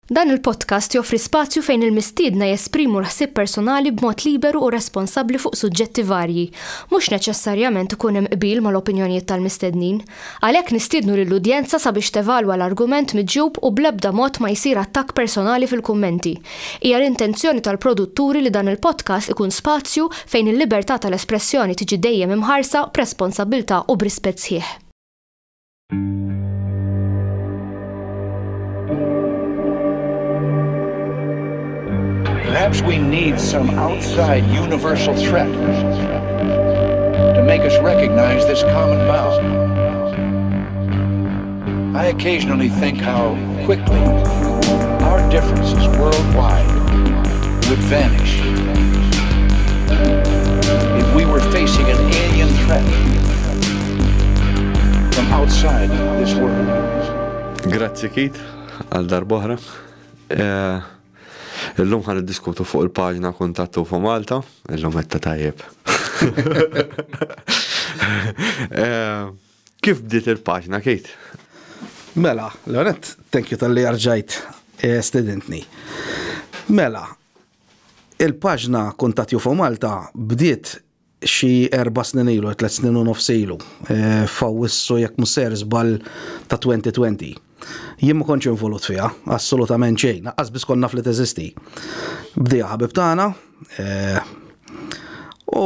Dan il-podcast joffri spazju fejn il-mistiedna jesprimu l-ħsieb personali b'mod liberu u responsabbli fuq suġġetti varji, mhux neċessarjament ikun hemm qbil mal-opinjonijiet tal-mistednin. Għalhekk nistiednu lill-udjenza sabiex tevalwa l-argument miġjub u bl-ebda mod ma jsir attakk personali fil-kummenti. Hija l-intenzjoni tal-produtturi li dan il-podcast ikun spazju fejn il-libertà tal-espressjoni tiġi dejjem imħarsa b'responsabbiltà u b'rispett sħiħ. Perhaps we need some outside universal threat to make us recognize this common bound. I occasionally think how quickly our differences worldwide would vanish if we were facing an alien threat from outside this world. Grazzi Kit, għal darbohra. Illum ħan diskutu fuq il-paġna Kuntattu fu Malta, illum għetta tajjeb. Kif bdiet il-paġna, Kate? Mela, l-għonet, thank you tal-li arġajt studentni. Mela, il-paġna Kuntattu fu Malta bdiet xi 4 snin ilu, 3 snin u nofs ilu, fawissu jekk musser żball ta' 2020. Jien ma kontx involut fiha, assolutament xejn, qasbis konna fli teżisti. Bdejja ħabib tagħna u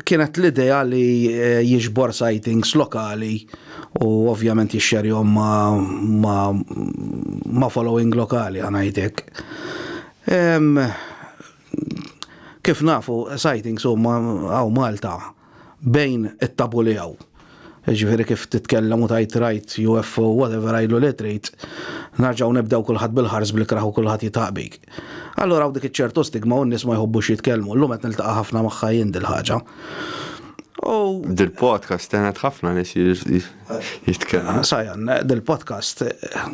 kienet l-idea li jiġbor sightings lokali u ovvjament jixxerjhom ma' following lokali ngħidlek. Kif nafu sightings huma hawn Malta bejn it-tabulijaw. Ġifieri kif titkellem u tajt rajt UFO, whatever għajlu literate, narġaw nibdew kulħadd bil-ħars bil-kraħ u kulħadd jitaqbik. Allura hawn dik iċ-ċertu stigma u n-nies ma jħobbux jitkellmu, llum qed niltaqa' ħafna magħha jien dil-ħaġa. Dil-podcast kienet ħafna nies jitkellmu. Sajan, dil-podcast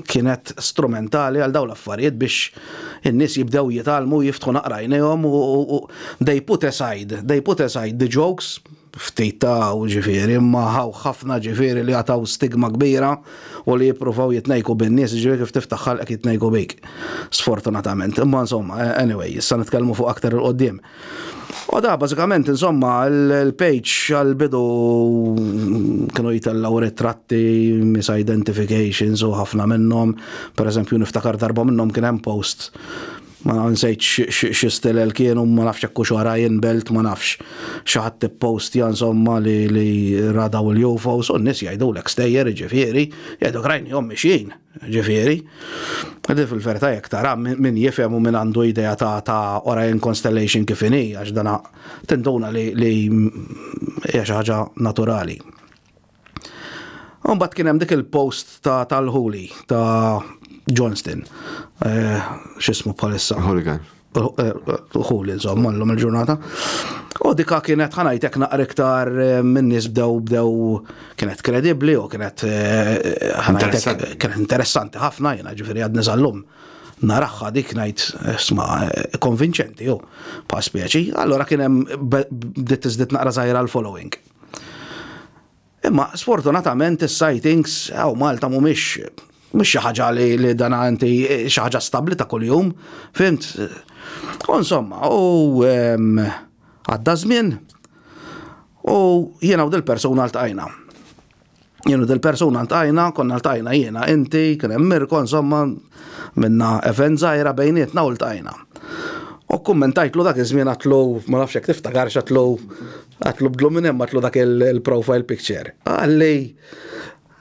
kienet strumentali għal dawn l-affarijiet biex in-nies jibdew jitalmu, jiftħu naqra għajnejhom u they put aside the jokes, ftit ta' ġifieri, imma ħafna ġifieri li għataw stigma kbira u li jippruvaw jitnejku bin-nies, ġifieri kif tiftaħ ħalqek jitnejku bik. Sfortunatament, imma insomma, anyway, issa nitkellmu fuq aktar il-qoddim. U da, bażikament, insomma, il-page għal-bidu kienu jitellaw ritratti, misidentifications u ħafna minnhom, per eżempju niftakar darba minnhom kien hemm post. Ma nsejt xi stilel kienu, ma nafx hekk xi Ryan Belt, ma nafx xi ħadd tippostja insomma li radaw il-UFOs u n-nies jgħidulek stejjer ġifieri, jgħidulek rajnihom mixjin ġifieri. Għadi fil-verità jekk tara min jifhem u min għandu idea ta' Orion Constellation kif inhi għax dana tinduna li hija xi ħaġa naturali. U mbagħad kien hemm dik il-post tal-Holy ta' Johnston, x'ismu bħalissa? Hooligan. Hooli, insomma, llum il-ġurnata. U dika kienet ħanajtek naqra iktar minn nies bdew kienet kredibbli u kienet interessanti ħafna jiena ġifieri għad niżallum. Naraħħa dik ngħid isma' konvinċenti jew pa' speċi, allura kien hemm bdiet tiżdied naqra żgħira l-following. Imma sfortunatament is-sightings hawn Malta mhumiex xi ħaġa li dana inti xi ħaġa stabbli ta' kuljum, fimt? U insomma, u għadda żmien u jiena u dil-persuna ltqajna. Konna ltqajna jiena, inti, kien hemm Mirko, insomma, minna event żgħira bejnietna u ltqajna. U kummentajtlu dak iż-żmien għatlu, ma nafx hekk tiftakarx għatlu bdlu minn hemm għatlu dak il-profile picture.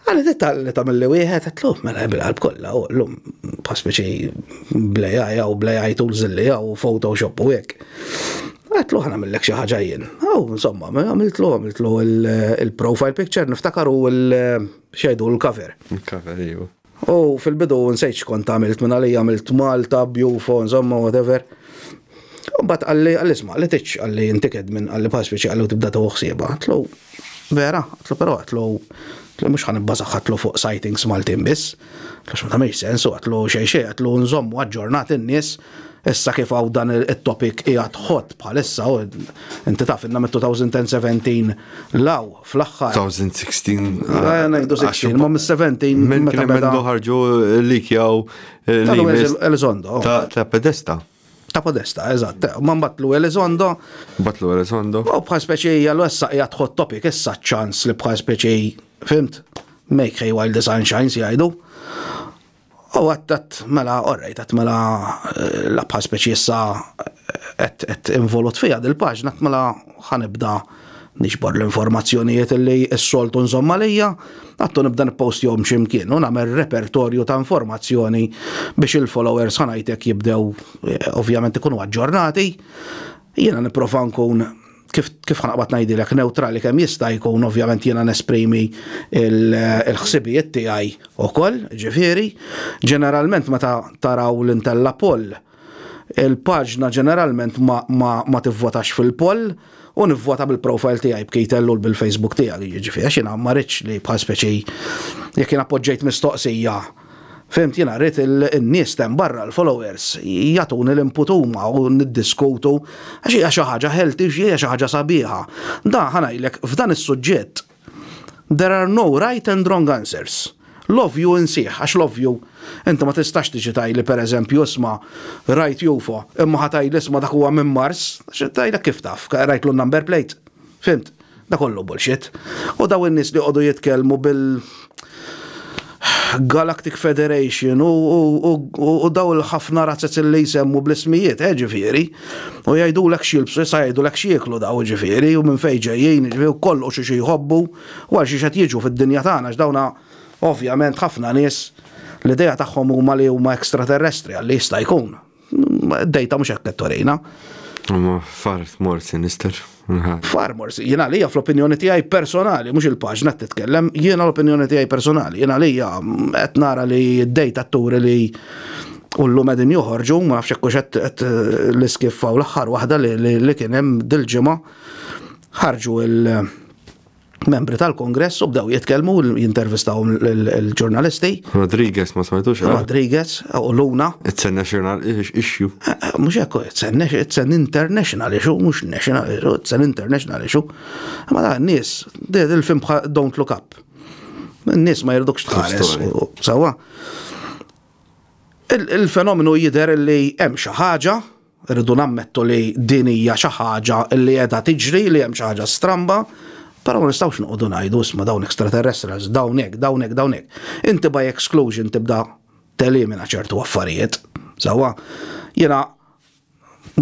Għalli t-talli tamilli wieħed, għatlu, mela bil-qalb kollha, u l-lum paspeċi blejaja u blejaj tools illi u Photoshop u hekk. Għatlu ħana millek xi ħaġa jien. Insomma, għamiltlu il-profile picture, niftakar u xejdu l-cover. Il-cover, iju. U fil-bidu nsejt x'kont għamilt minn għalli għamilt Malta, Bjufo, insomma, whatever. U mbagħad għalli isma' li tiċ għalli intiked minn għalli paspeċi għalli tibda tuħsieba. Għatlu, vera, għatlu però għatlu Mux ħan ibbażaħatlu fuq sightings Maltin biss. Għax ma tagħmilx sens u għatlu xejn għatlu nżommu aġġornat in-nies issa kif hawn dan it-topic qiegħed ħodd bħalissa u inti taf inna mit-2017 law fl-aħħar. 2016. Ngħidu 16, ma mis-17 Minn kien hemm ħarġu likjaw Elizondo. Ta' Podesta. Ta' Podesta, eżatt. Ma mbatlu Elizondo. Batlu Elizondo. U bħal speċi għallu issa qiegħed ħodd topic issa ċans li bħal speċi fimt make hay while the sun shines jgħidu. U għattat mela, orrejt, għat mela la bħal speċi issa għet involut fija dil-paġna, għat mela ħanibda nixbor l-informazzjonijiet li s-soltu nżomma lija, għattu nibda n-post jom ximkien, u nagħmel repertorju ta' informazzjoni biex il-followers ħanajtek jibdew ovvjament ikunu aġġornati. Jiena nipprova nkun kif ħanaqbad ngħidilek neutrali kemm jista' jkun, ovvjament jiena nesprimi il-ħsibijiet tiegħi wkoll, ġifieri, ġeneralment meta taraw l-intella poll, il-paġna ġeneralment ma tivvotax fil-poll u nivvota bil-profile tiegħi b'kejtellu bil-Facebook tiegħi, ġifieri għax jiena ma rridx li bħal speċi jekk jien appoġġejt mistoqsija. Fimt, jiena rrid in-nies hemm barra l-followers jagħtuni l-input huma u niddiskutu għax hija xi ħaġa healthy, hija xi ħaġa sabiħa. Da ħanajlek f'dan is-suġġett there are no right and wrong answers. Love you insieħ, għax love you inti ma tistax tiġi tajli pereżempju isma' right UFO, imma ħatajli isma' dak huwa minn Mars, tajlek kif taf, rajtlu number plate. Fimt, da kollu bullshit. U daw in-nies li qogħdu jitkellmu bil Galactic Federation u daw il-ħafna razzet li jsemmu bl-ismijiet, ġifieri, u jgħidulek xilbsu, issa jgħidulek xieklu daw ġifieri, u minn fejn ġejjin, ġifieri, u kollu xi jħobbu, u għal xi qed jiġu fid-dinja tagħna x'dawna ovvjament ħafna nies l-idea tagħhom huma li huma extraterrestri għalli jista' jkun. Dejta mhux hekk qed torina. Far more sinister. Far more, jiena lija fl-opinjoni tiegħi personali, mhux il-paġna qed titkellem, jiena l-opinjoni tiegħi personali, jiena lija qed nara li d-dejta atturi li llum qegħdin joħorġu, ma nafx hekk qed l-iskiffa u l-aħħar waħda li kien hemm dil-ġimgħa ħarġu membri tal-Kongress u bdew jitkellmu jintervistaw il-ġurnalisti. Rodriguez ma smajtux. Rodriguez u Luna. It's a national issue. Mhux hekk, it's an international issue, mhux national issue, it's an international issue. Ma da n-nies, il-film Don't Look Up. N-nies ma jirdukx tħares. Sawa. Il-fenomenu jidher li hemm xi ħaġa, irridu nammettu li din hija xi ħaġa li qiegħda tiġri, li hemm xi ħaġa stramba. Però ma nistgħux noqogħdu ngħidu isma' dawn extraterrestrials, dawn hekk. Inti by exclusion tibda telimina ċertu affarijiet. Sewwa, jiena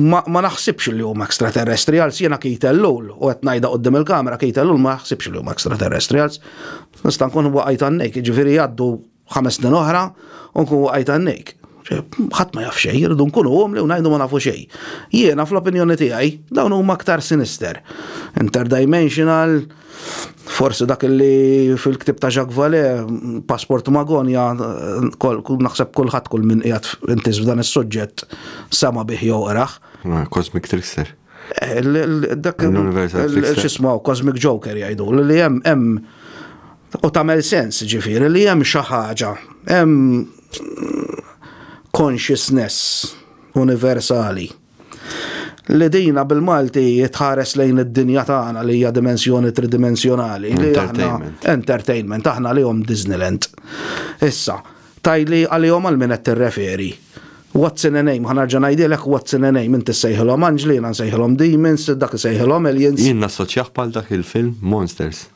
ma naħsibx li huma extraterrestrials, jiena Keith-Ellul u qed ngħidha quddiem il-kamera Keith-Ellul ma naħsibx li huma extraterrestrials. Nista' nkun waqgħet għannejk, jiġifieri jgħaddu 5 snin oħra u nkun waqgħet għannejk. ħadd ma jaf xejn, irridu nkunu hom li ngħidu ma nafu xejn. Jiena fl-opinjoni tiegħi dawn huma aktar sinister. Interdimensional, forsi dak li fil-ktib ta' Jacques Vallée, Passeport Magonja, naħseb kulħadd kull min qiegħed intis f'dan is-suġġett sama bih joqraħ. Cosmic Trickster. Dak x'ismaw Cosmic Joker jgħidu li hemm u tagħmel sens ġifieri li hemm xi ħaġa, hemm consciousness universali li dina bil-Malti jitħares lejn id-dinja tagħna li hija dimensjoni tridimensjonali li entertainment aħna lihom Disneyland. Issa, tajli għalihom għal min qed tirreferi. What's in a name? Ħanarġa' ngħidilek what's in a name, inti sejħilhom Anġli, jiena nsejħilhom Demons, dak isejħilhom Aliens. Jien nassoċjah bħal dak il-film Monsters.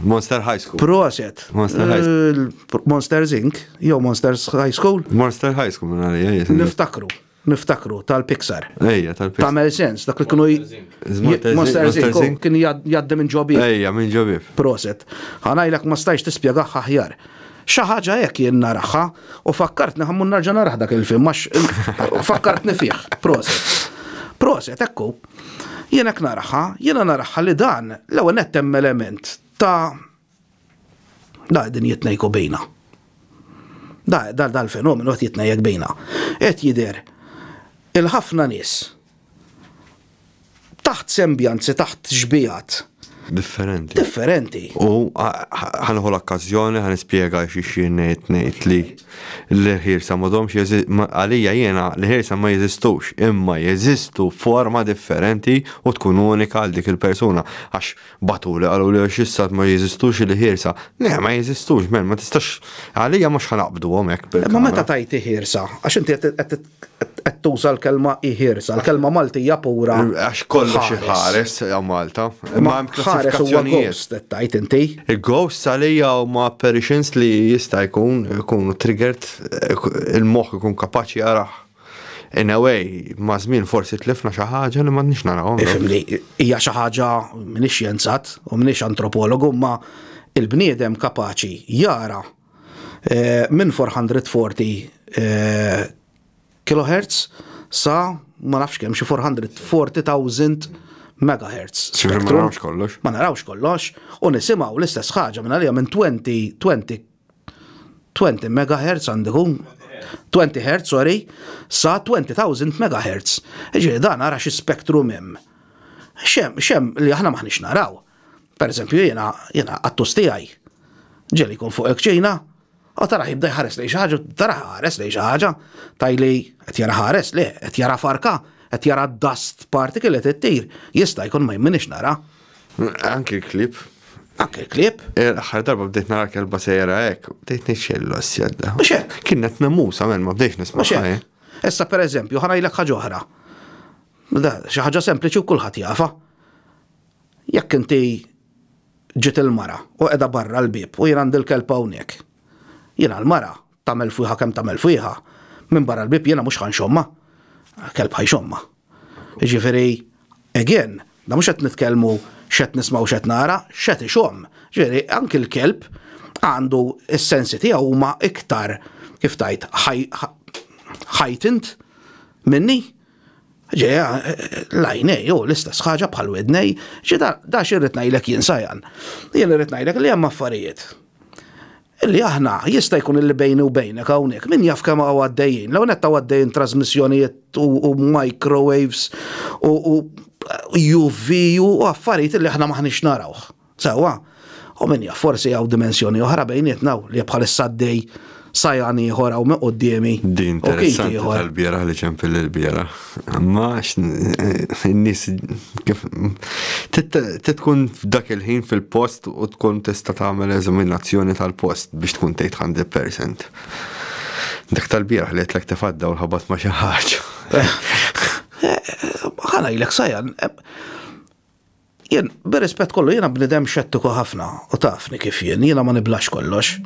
Monster High School. Proset. Monsters Inc. Jew Monsters High School. Monster High School minn għalija. Niftakru tal-Pixar. Ejja, tal-Pixar. Tamel sens, dak li kienu Monsters Inc. kien jgħaddi minn ġobib. Ejja, minn ġobib. Proset. Ħanajlek ma stajx tispjegaħ aħjar. Xi ħaġa hekk jien naraħħa u fakkartni ħammu narġa' naraħ dak il-film għax fakkartni fih. Proset. Proset, ekku. Jiena hekk naraħħa, jiena naraħħa li dan l-ewwel nett hemm element ta' din jitnejku bejna. Dal-fenomenu qed jitnejjek bejna. Qed jidher il-ħafna nies taħt sembjanzi, taħt ġbijat differenti. U ħanħu l-okkazjoni ħan ispjega xi ngħid li l-ħirsa m'għadhomx għalija jiena l-ħirsa ma jeżistux, imma jeżistu forma differenti u tkun unika għal dik il-persuna. Għax batuli qalu li x'issa ma jeżistux il-ħirsa. Le ma jeżistux, ma tistax għalija mhux ħanaqbduhom hekk. Ma meta tajti ħirsa, għax inti qed tuża l-kelma ħirsa, l-kelma Maltija pura. Għax kollox ħares Malta. Ma ħares huwa ghost qed tajt inti. Il-ghost għalija huma apparitions li jista' jkun triggered il-moħħ ikun kapaċi jaraħ. In a way, ma' żmien forsi tlifna xi ħaġa li m'għandniex narawhom. Ifhimni, hija xi ħaġa m'iniex xjenzat u m'iniex antropologu, ma il-bniedem kapaċi jara minn 440 kilohertz sa ma nafx kemm xi 440,000 megahertz. Ma narawx kollox. Ma narawx kollox u nisimgħu l-istess ħaġa minn għalija minn 20 megahertz għandhom 20 hertz, sorry, sa 20,000 megahertz. Ġiri dan ara xi spektrum hemm. Xem li aħna maħniex naraw. Per eżempju jiena għattus tiegħi ġeli jkun fuq ċina, u tara jibda jħares lejn xi ħaġa, tara ħares lejn xi ħaġa, tajli qed jara ħares le, qed jara farka, qed jara dust particle qed ittir, jista' jkun ma jminix nara. Anki l-klip. Anke l-klip. Aħħar darba bdejt nara kelba sejra hekk, bdejt nixxellu s-sjedda. Mhux hekk. Kienet nemusa ma bdejx nisma'. Issa pereżempju ħanajlek ħaġa oħra. Xi ħaġa sempliċi u kulħadd jafa. Jekk inti ġiet il-mara u qiegħda barra l-bieb u jien għandi l-kelb hawnhekk. Jiena l-mara tagħmel fujha kemm tagħmel fujha. Minn barra l-bieb jiena mhux ħanxomma. Kelb ħajxomma. Jiġifieri again, da mhux qed nitkellmu x'qed nismaw x'qed nara, x'qed ixomm. Ġifieri anke l-kelb għandu s-sensi tiegħu huma iktar kif tajt heightened minni. Lajnej, l-istess ħaġa bħal wednej, da xirrit ngħidlek jien sajan. Jien irrid ngħidlek li hemm affarijiet. Illi aħna jista' jkun illi bejni u bejnek hawnhekk, min jaf kemm hawn għaddejjin, l netta għaddejjin trasmissjonijiet u microwaves u UV u affarijiet illi aħna maħniex narawh. Sewwa, u min jaf forsi hawn dimensjoni oħra bejnietna li bħalissa għaddej sajan ieħor hawn minn qudiemi. Di interessanti tal-bieraħ li ċempil il-bieraħ. Ma n-nies kif tkun f'dak il-ħin fil-post u tkun tista' tagħmel eżaminazzjoni tal-post biex tkun tgħid 100%. Dak tal-bieraħ li qedlek tifadda u l-ħabat ma xi ħaġa. Ħana jilek sajan. Jien, bir-rispett kollu, jiena bnidem xettiku ħafna u tafni kif jiena ma niblax kollox.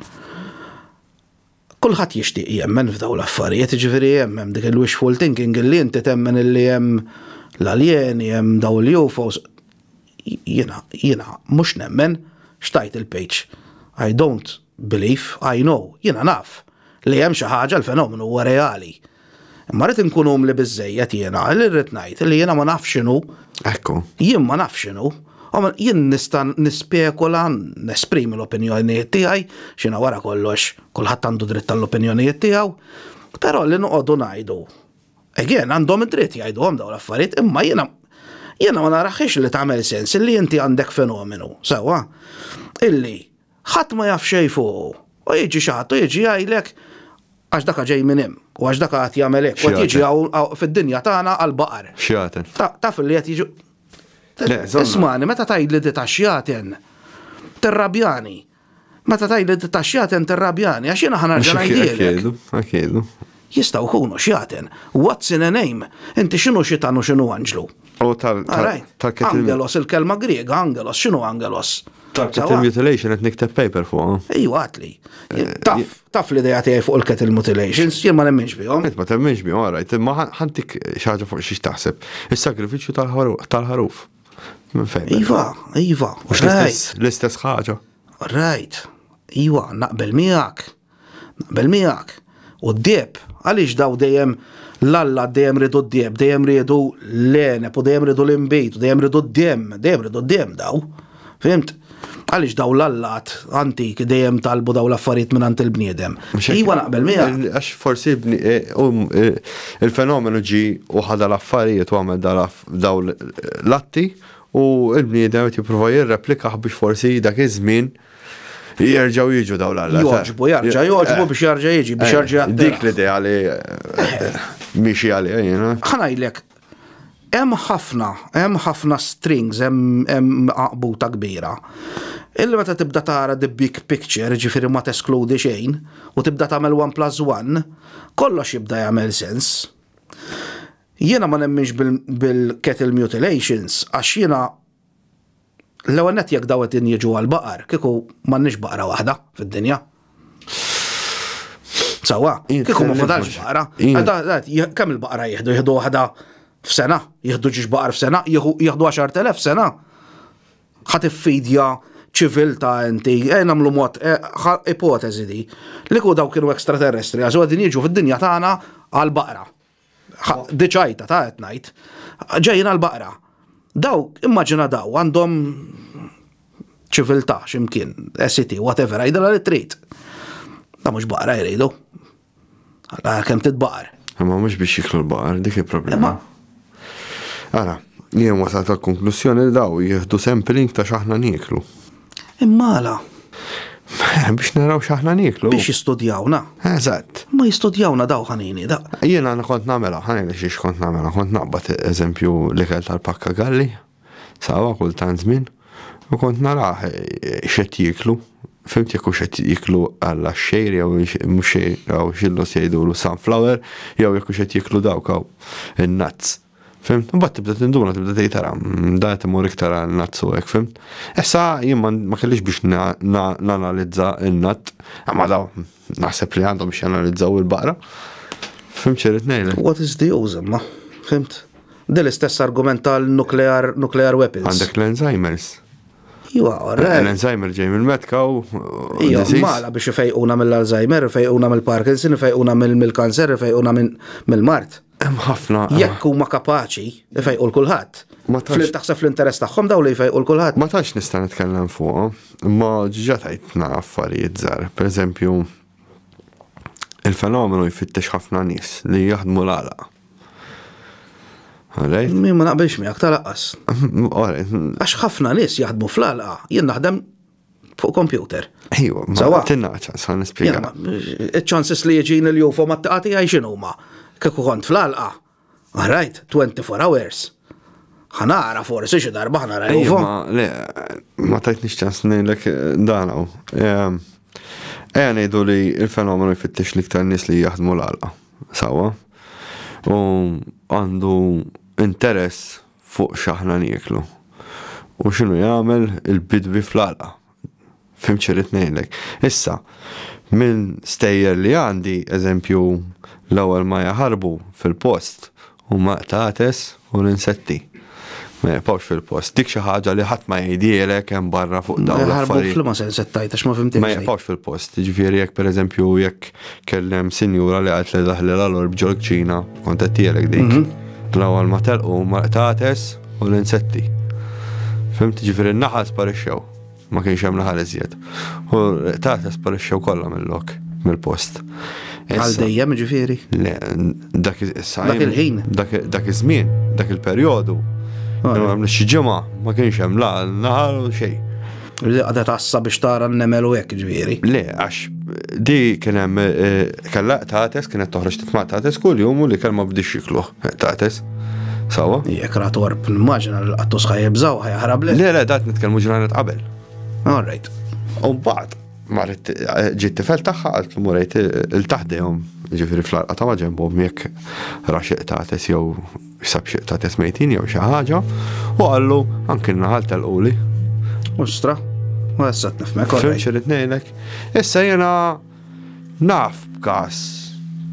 Kulħadd jixtieq jemmen f'daw l-affarijiet, ġifieri hemm dik il-wishful thinking illi inti temmen illi hemm l-aljeni, hemm daw il-UFOs. Jiena mhux nemmen xtajt il-page. I don't believe, I know. Jiena naf li hemm xi ħaġa l-fenomenu huwa reali. Imma rrid inkun li biżejjed jiena li rrid ngħid li jiena ma nafx x'inhu. Ekku. Jien ma nafx x'inhu. Jien nista' nispekula, nesprimi l-opinjonijiet tiegħi, x'inha wara kollox, kulħadd għandu dritt tal-opinjonijiet tiegħu, però li noqogħdu ngħidu. Again, għandhom id-dritt jgħiduhom dawn l-affarijiet, imma jiena ma naraħiex li tagħmel sens illi inti għandek fenomenu, sewwa, illi ħadd ma jaf xejn fuq, u jiġi xi ħadd u jiġi jgħidlek għax dak ġej minn hemm u għax dak qed jagħmel hekk, u jiġi fid-dinja tagħna għall-baqar. X'jagħten. Taf li qed jiġu. Ismani, meta tgħidli di taxxjaten, terrabjani. Meta tgħidli di taxxjaten terrabjani, għax jiena ħanarġa' ngħidilek. Jistgħu jkunu xjaten. What's in a name? Inti x'inhu xitan u x'inhu anġlu? Angelos, il-kelma Griega, angelos, x'inhu angelos? Cattle mutilation qed nikteb paper fuq. Ejwa għatli. Taf l-idea tiegħi fuq il-cattle mutilations, jien ma nemminx bihom. Ma temminx bihom, orajt, imma ħantik xi ħaġa fuq xi taħseb. Is-sagrifiċċju tal-ħaruf. Iva. L-istess ħaġa. Right. Iva, naqbel miegħek. U d-dieb, għaliex daw dejjem l-alla dejjem ridu d-dieb, dejjem ridu l-enep, u dejjem ridu l-imbejt, u dejjem ridu d-diem daw. Fimt? Għaliex daw l-allat antik dejjem talbu daw l-affarijiet minn ant il-bniedem. Iwa naqbel miegħek. Għax forsi il-fenomenu ġi u ħada l-affarijiet u għamel daw l-atti u l-bniedem qed jipprova jirreplikaħ biex forsi dak iż-żmien jerġgħu jiġu dawn l-alla. Joġbu biex jarġa' jiġi, biex jarġa' dik l-idea li miexi għalija jiena. Ħanajlek, hemm ħafna strings, hemm qaqbuta kbira. Illi meta tibda tara the big picture, ġifieri ma teskludi xejn, u tibda tagħmel 1+1, kollox jibda jagħmel sens. Jiena ma nemminx bil-cattle mutilations, għax jiena l-ewwel nett jekk daw qed jiġu għall-baqar, kieku m'għandniex baqra waħda fid-dinja. Sewwa, kieku ma fadalx baqra. Kemm il-baqra jieħdu waħda f'sena, jieħdu ġiex baqar f'sena, jieħdu 10,000 f'sena. Ħadd iffidja ċiviltà inti, nagħmlu mod ipotezi di. Li ku daw kienu ekstraterrestri, għażu għadin jiġu fid-dinja tagħna għall-baqra. Diċajta ta' qed ngħid. Ġejjin għall-baqra. Daw, immaġina daw, għandhom ċiviltà x'imkien, SCT, whatever, għajdela li trid. Da mhux baqra jridu. Kemm titbaqar. Ma mhux biex jiklu l-baqar, dik il-problema. Ara, jien wasalt għall-konklużjoni li daw jieħdu sampling ta' x'aħna nieklu. Immala. Biex naraw x'aħna nieklu. Biex jistudjawna. Eżatt. Ma jistudjawna daw ħanini da. Jiena kont nagħmilha, ħanejlek xiex kont nagħmilha, kont naqbad eżempju l-ikel tal-pakka galli, sawa kultant żmien, u kont narah x'qed jieklu. Fimt jekk x'qed jiklu għalla xejri jew mhux xejn jew xillos jgħidulu sunflower jew jekk qed jiklu dawk in-nuts. Fimt? Mbagħad tibda tinduna tibda tgħid tara da qed imur iktar għan-nuts u hekk, fimt? Issa jien ma kellix biex nanalizza n-nutt, imma daw naħseb li għandhom biex janalizzaw il-baqra. Fimt x'irid ngħidlek? What is the use imma? Fimt? Din l-istess argument tal-nuclear weapons. Għandek l-Alzheimer's. L-Alzheimer ġej mill-medka u mala biex ifejquna mill-Alzheimer, ifejquna mill-Parkinson, ifejquna mill-kanser, ifejquna mill-Mart. Hemm ħafna. Jekk huma kapaċi ifejqu l-kulħadd. Taħseb fl-interess tagħhom dawn li jfejqu l-kulħadd. Ma tantx nista' nitkellem fuq, imma ġiġa tajtna affarijiet żgħar. Pereżempju, il-fenomenu jfittex ħafna nies li jaħdmu l-għalaq. Min ma naqbilx miegħek talaqqas. Għax ħafna nies jaħdmu fl-għalqa, jien naħdem fuq computer. Ejwa, ma tinnaċa, sa nispjega. Iċ-ċansis li jiġini l-jufo ma t-taqati għaj x'inhuma. Kieku kont fl-għalqa. All right, 24 hours. Ħanara forsi xi darba ħanara l-jufo. Ma tajtniex ċans ngħidlek danaw. Ejja ngħidu li l-fenomenu jfittex l-iktar nies li jaħdmu l-għalqa. Sawa? U għandu interess fuq x'aħna nieklu. U x'inhu jagħmel il-bidwi fl-għalqa. Fimt x'irid ngħidlek. Issa, minn stejjer li għandi, eżempju, l-ewwel ma jaħarbu fil-post huma qtates u l-insetti. Ma jibqgħux fil-post. Dik xi ħaġa li ħadd ma jgħidilek hemm barra fuq dawn l-affarijiet. Fl-ma se insettajt għax ma fimtix. Ma jibqgħux fil-post. Ġifieri jekk pereżempju jekk kellem sinjura li qalt li daħli l-orb ġol ċina, kont qed tiegħek dik. L-ewwel ma telqu huma qtates u l-insetti. Fimt, ġifieri n-naħal sparixxew. Ma kienx hemm naħal iżjed. U qtates sparixxew kollha mill-post. Għal dejjem ġifieri? Le, dak il-ħin. Dak iż-żmien, dak il-perjodu. Xi ġimgħa ma kienx hemm la naħal u xejn. Għadha tassa biex tara n-nemel u hekk ġifieri. Le, għax di kien hemm kellha qtates kienet toħroġ titma' qtates kuljum u li kell ma bdix jikluh qtates. Sawa? Jekk ra torb nimmaġina l-qattus ħajibżaw ħajħarab le. Le, dat nitkellmu ġranet qabel. All right. U mbagħad marret ġiet tifel tagħha qalt lu murejt il-taħdejhom ġifieri fl-arqa ta' ġenbhom jekk ra xi qtates jew sab xi qtates mejtin jew xi ħaġa u qallu anke n-naħal telquli. Ostra, u issa tnifmek. Fim x'irid ngħidlek. Issa jiena naf b'każ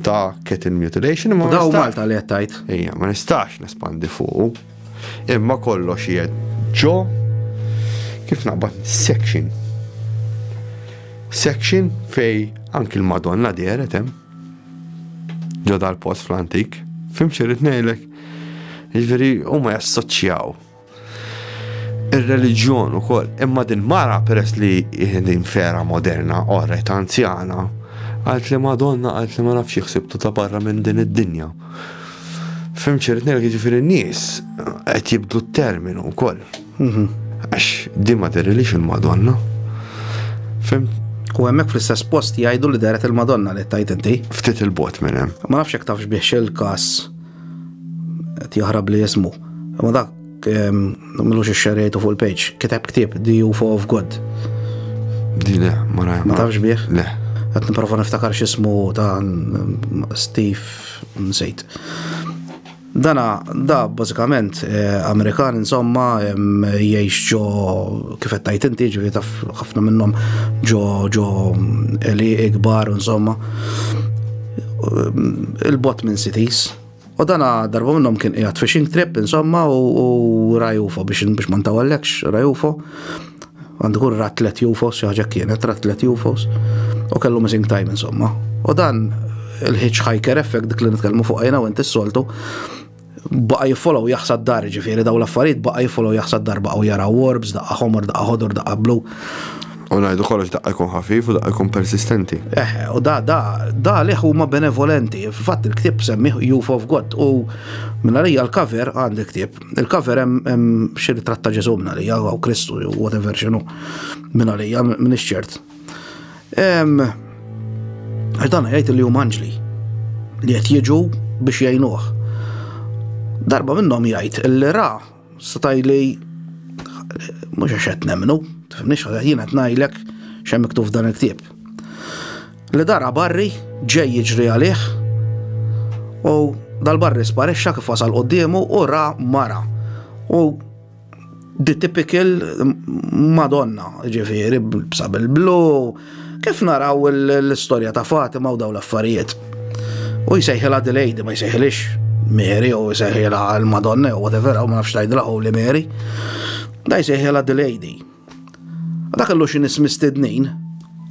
ta' cattle mutilation imma daw Malta li qed tajt. Ejja, ma nistax nespandi fuqu. Imma kollox jgħid ġo kif naqbad section fej anki l-Madonna deret hemm. Ġo dal-post fl-antik. Fim x'irid ngħidlek. Jiġifieri huma jassoċjaw ir-reliġjon ukoll, imma din mara peress li din fera moderna, orret anzjana, għalt li Madonna għalt li ma nafx jħsibtu ta' barra minn din id-dinja. Fim x'irid ngħidlek jiġifieri n-nies qed jibdu t-terminu wkoll. Għax di ma derilix il-Madonna. Fim? U hemmhekk fl-istess post jgħidu li deret il-Madonna li tajt inti. Ftit il-bot minn hemm. Ma nafx jekk tafx bih il-każ qed jaħrab li jismu. Ma dak milux ix-xerejtu fuq il-page, kiteb ktieb The UFO of God. Di le, ma tafx bih? Le. Qed nipprova niftakar x'ismu ta' Steve nsejt. Da bażikament Amerikan insomma jgħix ġo kif qed tajt inti ġifieri taf ħafna minnhom ġo eli ikbar insomma il-bot minn cities. U dana darba minnhom kien qiegħed fishing trip insomma u ra UFO biex ma ntawallekx ra UFO. Għandu kun ra 3 UFOs xi ħaġa kienet ra 3 UFOs u kellu missing time insomma. U dan il-hitchhiker effect dik li nitkellmu fuq għajna u inti s-soltu baqa jiffollow jaħsad dar ġifieri daw l-affarijiet baqa jiffollow jaħsad dar baqgħu jaraw orbs, daqqa ħomor, daqqa ħodor, daqqa blu. U ngħidu kollox daqqa jkun ħafif u daqqa jkun persistenti. U da liħ huma benevolenti. Fil-fatt il-ktieb semmih UFO of God u minn għalija l-cover għandi ktieb. Il-cover hemm xi ritratt ta' Ġesu minn għalija u Kristu whatever x'inhu minn għalija minn ix-ċert. Għax dan jgħid li huma anġli li qed jiġu biex jgħinuh. Darba minnhom jgħid illi ra statajli mhux għax qed nemmnu, tifhimniex jien qed ngħidlek x'hemm miktub f'dan il-ktieb. Li dara barri ġej jiġri għalih u dal-barri sparixxa kif wasal qudiemu u ra mara. U the typical Madonna, ġifieri b'sab il-blu, kif naraw l-istorja ta' Fatima u daw l-affarijiet. U jsejħilha the lady ma jsejħilix Mary u jsejħilha l-Madonna u whatever, u ma nafx tgħidilha Holy Mary. Da jsejħilha the lady. Dak kellu xi nies mistednin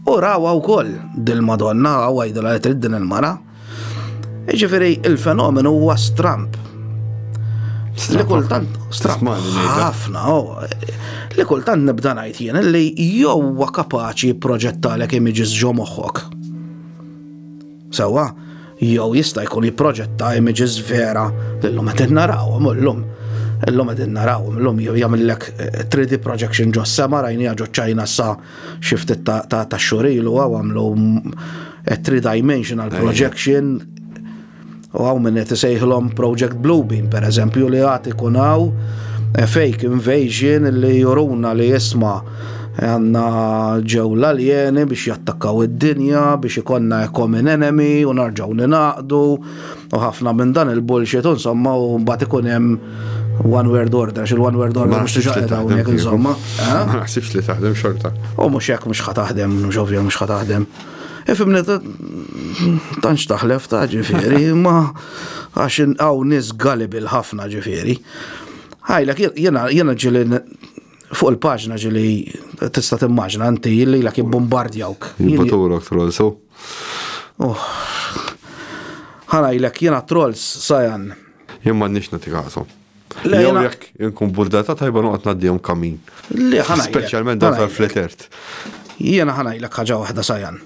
u rawa wkoll dil-Madonna u għajdilha li trid din il-mara. Jiġifieri il-fenomenu huwa stramp. Li kultant stramp ħafna li kultant nibda ngħid jien li jew huwa kapaċi jipproġettalek images ġo moħħok. Sewwa jew jista' jkun jipproġetta images vera lillum qed narawhom illum qed narawhom illum jagħmellek 3D projection ġo s-sema rajniha ġo Ċajna sa xi ftit ta' xhurilu għamlu 3-dimensional projection u hawn min qed isejħilhom Project Bluebeam pereżempju li għad ikun hawn fake invasion li juruna li jisma' għanna ġew l-aljeni biex jattakkaw id-dinja, biex ikonna common enemy u narġaw ninaqdu u ħafna minn dan il-bullshit insomma u mbagħad ikun hemm one word order, il-one word order mhux tiġaqed hawnhekk insomma. Ma naħsibx li taħdem xorta. U mhux hekk mhux ħataħdem, mhux ovvja mhux ħataħdem. Ifhimni tantx taħlef ta' ġifieri, ma għax hawn nies gullible ħafna ġifieri. Ħajlek jiena ġieli fuq il-paġna ġili tista' timmaġna inti li lek jibbombardjawk. Jibbatulok trolls. Ħanajlek jiena trolls sajan. Jien m'għandniex nagħti kasu. Jew jekk inkun buldata tajba noqgħod ngħaddihom kamin. Speċjalment dak tal-fletert. Jiena ħanajlek ħaġa waħda sajan.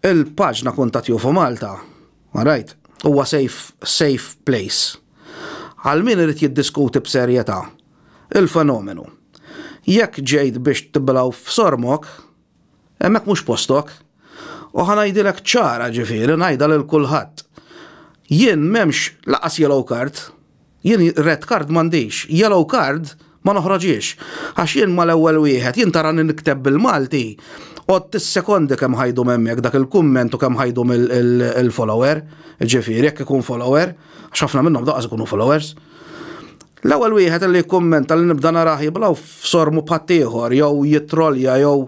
Il-paġna kuntat UFO Malta, right, huwa safe place. Għal min irid jiddiskuti b'serjetà il-fenomenu. Jekk ġejt biex tiblaw f'sormok, hemmhekk mhux postok, u ħanajdilek ċara ġifieri ngħidha lil kulħadd. Jien m'hemmx laqas yellow card, jien red card m'għandix, yellow card ma noħroġiex. Għax jien mal-ewwel wieħed jien tarani nikteb bil-Malti, u tis-sekondi kemm ħajdum hemmhekk dak il-kumment u kemm ħajdum il-follower, ġifieri jekk ikun follower, għax ħafna minnhom daqas ikunu followers. L-ewwel wieħed li jikkummenta li nibda naraħ jiblaw f'sormu bħadd ieħor jew jitrolja jew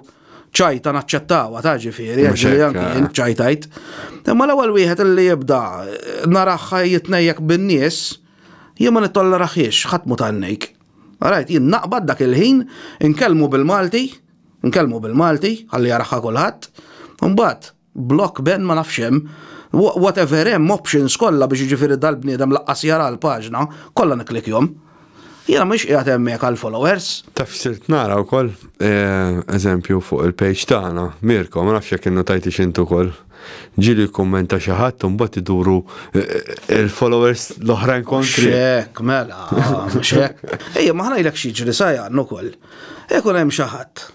ċajta naċċettawha ta' ġifieri ġieli anke jien ċajtajt. Imma l-ewwel wieħed li jibda naraħ jitnejjek bin-nies jien ma nittolleraħiex ħadd mu tannejk. Rajt jien naqbad dak il-ħin inkellmu bil-Malti ħalli jaraħħa kulħadd, imbagħad block ben ma nafx hemm whatever hemm options kollha biex jiġifieri dal-bniedem laqqas jara l-paġna kollha niklikjhom. Jiena mhux qiegħed hemmhekk għall-followers. Taf sirt nara wkoll eżempju fuq il-page tagħna, Mirko, ma nafx jekk innotajtix int ukoll. ġili kommenta xi ħadd u mbagħad iduru il-followers l-oħrajn kontri. Xek, mela, xek. Ejja, ma ħanajlek xi ġri sajjan ukoll. Ekun hemm xi ħadd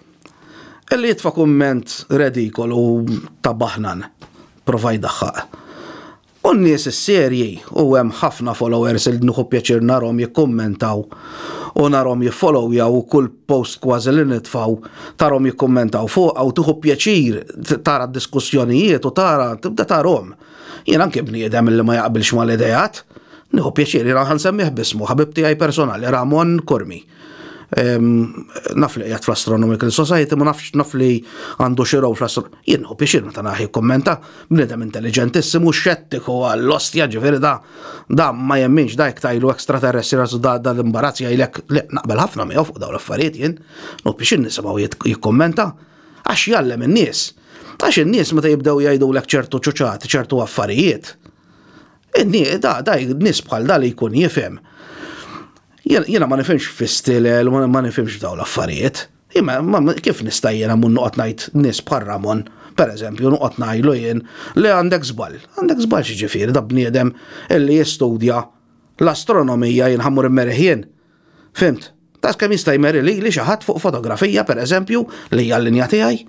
illi jitfa' kumment redikolu ta' baħnan prova jdaħħaq. U n-nies is-serji u hemm ħafna followers il nieħu pjaċir narhom jikkummentaw u narhom jiffollowjaw u kull post kważi li nitfgħu tarhom jikkummentaw fuq u tieħu pjaċir tara d-diskussjonijiet u tara tibda tarhom. Jien anke bniedem illi ma jaqbilx mal-idejat, nieħu pjaċir jiena ħansemmih bismu ħabib tiegħi personali Ramon Kurmi. Naf li qiegħed fl-Astronomical Society ma naf li għandu xi row fl-astronomija. Jien hu biex meta naħi kommenta bniedem intelligentissimu xettiku għall-ostja ġifieri da ma jemminx da jektajlu extraterrestri da l-imbarazz jgħidlek naqbel ħafna miegħu fuq dawn l-affarijiet jien. Hu biex nisimgħu jikkommenta għax jgħallem in-nies. Għax in-nies meta jibdew jgħidulek ċertu ċuċati, ċertu affarijiet. Nies bħal da li jkun jifhem. Jena ma nifimx fistilel, ma nifimx daw l-affarijiet. Kif nista' jena mun nuqot ngħid nies bħal Ramon, per eżempju, nuqot ngħidlu jien li għandek żball. Għandek żball xi ġifieri da bniedem illi jistudja l-astronomija jien ħammur immerih jien. Fimt? Tas kemm jista' jmerri li xi ħadd fuq fotografija pereżempju li hija l-linja tiegħi.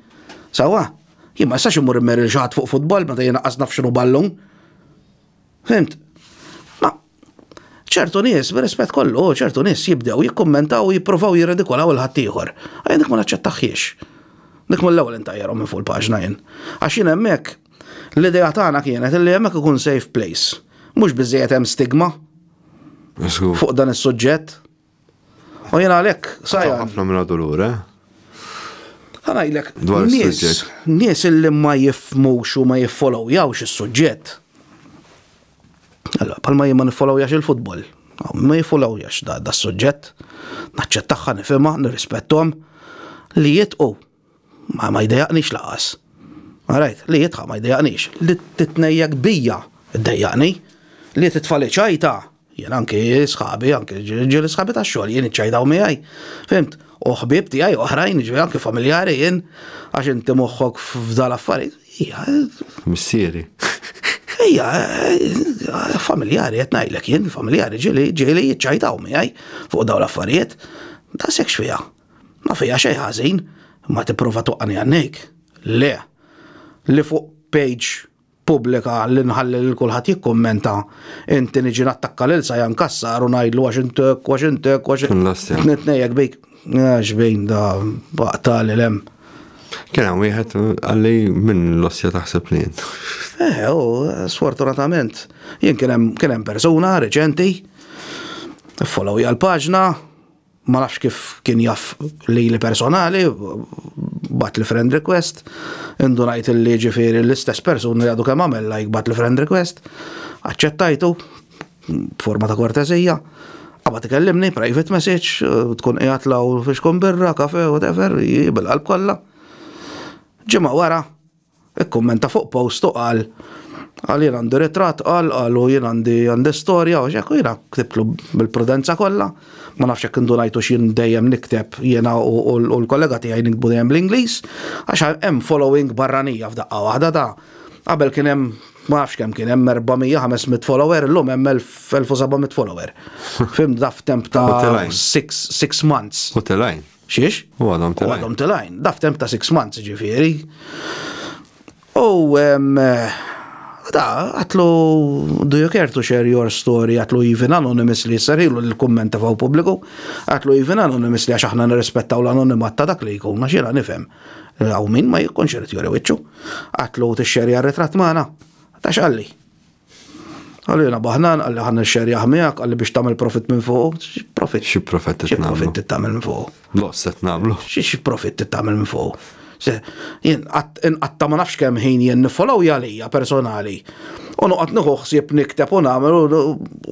Sewwa, jien ma jistax immur immerri xi ħadd fuq futbol meta jien naqqas naf x'inhu ballun. Fimt? ċertu nies, b'rispett kollu, ċertu nies jibdew jikkommentaw u jippruvaw jirredikolaw il-ħadd ieħor. Dik ma naċċettaħiex. Dik mill-ewwel intajjarhom minn fuq il-paġna jien. Għax jien hemmhekk l-idea tagħna kienet li hemmhekk ikun safe place. Mhux biżżejjed hemm stigma fuq dan is-suġġett. U jien għalhekk sajjan. Ħafna minn dolur, Ħanajlek nies illi ma jifhmux u ma jiffollowjawx is-suġġett. Allora, palma jien ma nifollowjax il-futbol, ma jifollowjax da s-suġġett, naċċettaħħa nifhimha, nirrispetthom, li jitqu ma jdejjaqnix laqas. Alright, li jitħa ma jdejjaqnix, li titnejjek bija ddejjaqni, li titfali ċajta, jien anke sħabi, anke ġieli sħabi tax-xogħol jien iċċajdaw miegħi. Fimt? U ħbieb tiegħi oħrajn ġieli anke familjari jien għax inti moħħok f'dal affarijiet. Missieri. Ejja, familjari qed ngħidlek jien, familjari ġieli jiċċajdaw miegħi fuq dawn l-affarijiet. Da sekx fiha. Ma fiha xejn ħażin, ma tipprova toqqani għannejk. Le. Li fuq page pubblika li nħalli lil kulħadd jikkummenta, inti niġi nattakka lil sa jankassar u ngħidlu għax intek nitnejjek bejk. Xbejn da baqtali lem. Kien hemm wieħed għalli minn l-ossja taħseb li jien. Sfortunatament. Jien kien hemm persuna reċenti, followja l-paġna, ma nafx kif kien jaf li personali, bat li friend request, indunajt li ġifieri l-istess persuna li għadu kemm għamel like bat li friend request, aċċettajtu b'forma ta' kortesija, għabba tikellimni private message, tkun qiegħed law fiex tkun birra, kafe, whatever, bil-qalb kollha. Ġimgħa wara, ikkummenta fuq post u qal jien għandi ritratt qalu jien għandi storja u xekk jiena ktibtlu bil-prudenza kollha, ma nafx hekk indunajtu x'jien dejjem nikteb jiena u l-kollega tiegħi niktbu dejjem bl-Ingliż għax hemm following barranija f'daqqa waħda da. Qabel kien hemm ma nafx kemm kien hemm 400-500 follower, illum hemm 1700 follower. Fim da f'temp ta' 6 months. U telajn. Xiex? U għadhom telajn. Da f'temp ta' 6 months ġifieri. Għatlu, do you care to share your story? Għatlu even anonymously, sarilu l-kommenta faw publiku, għatlu even anonymously għax aħna nirrispettaw l-anonimat ta' dak li jkun, xina nifhem. Għaw min ma jkun xerrit juri wiċċu. Għatlu t-xerja r-ritrat maħna. Ta' xalli. Għalli jena baħnan, għalli ħanna xerja ħmijak, għalli biex tamil profit minn fuq. Profit. Xi profit t-tamil? Xi profit t-tamil minn fuq. Losset namlu. Xi profit t-tamil minn fuq. Jien għatta ma nafx kemm ħin jien nifollow jalija personali. U noqgħod nieħu ħsieb nikteb u nagħmel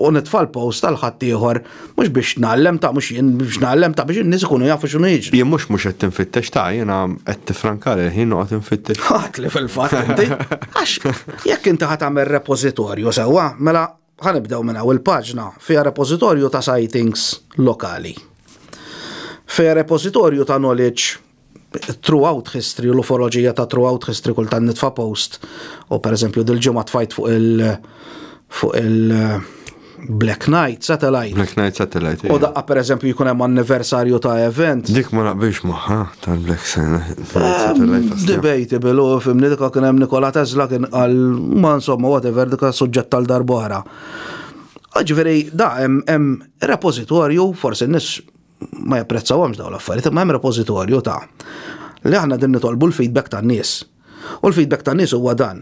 u nitfal post tal-ħadd ieħor mhux biex nagħllem ta' mhux jien biex nagħllem ta' biex in-nies ikunu jafu x'inhu jiġri. Jien mhux qed tinfittex ta' jiena qed tifrankar ħin noqgħod infittex. Ħatli fil-fatt inti. Għax jekk inti ħadd tagħmel repożitorju sewwa, mela ħanibdew minn hawn il-paġna fiha repożitorju ta' sightings lokali. Fiha repożitorju ta' knowledge throughout history, l-ufologija ta' throughout history kultan nitfa' post, u per eżempju dil-ġimgħa tfajt fuq il-Black Knight Satellite. Black Knight Satellite. U daqqa per eżempju jkun hemm anniversarju ta' event. Dik ma naqbilx magħha tal-Black Satellite. Debatable, u fimni dika kien hemm Nikola Tesla kien qal ma insomma whatever dika suġġett tal-darb'oħra. Ġifieri da hemm repożitorju, forsi n-nies ma japprezzawhomx dawn l-affarijiet, ma hemm repożitorju ta' li aħna din nitolbu l-feedback tan-nies. U l-feedback tan-nies huwa dan.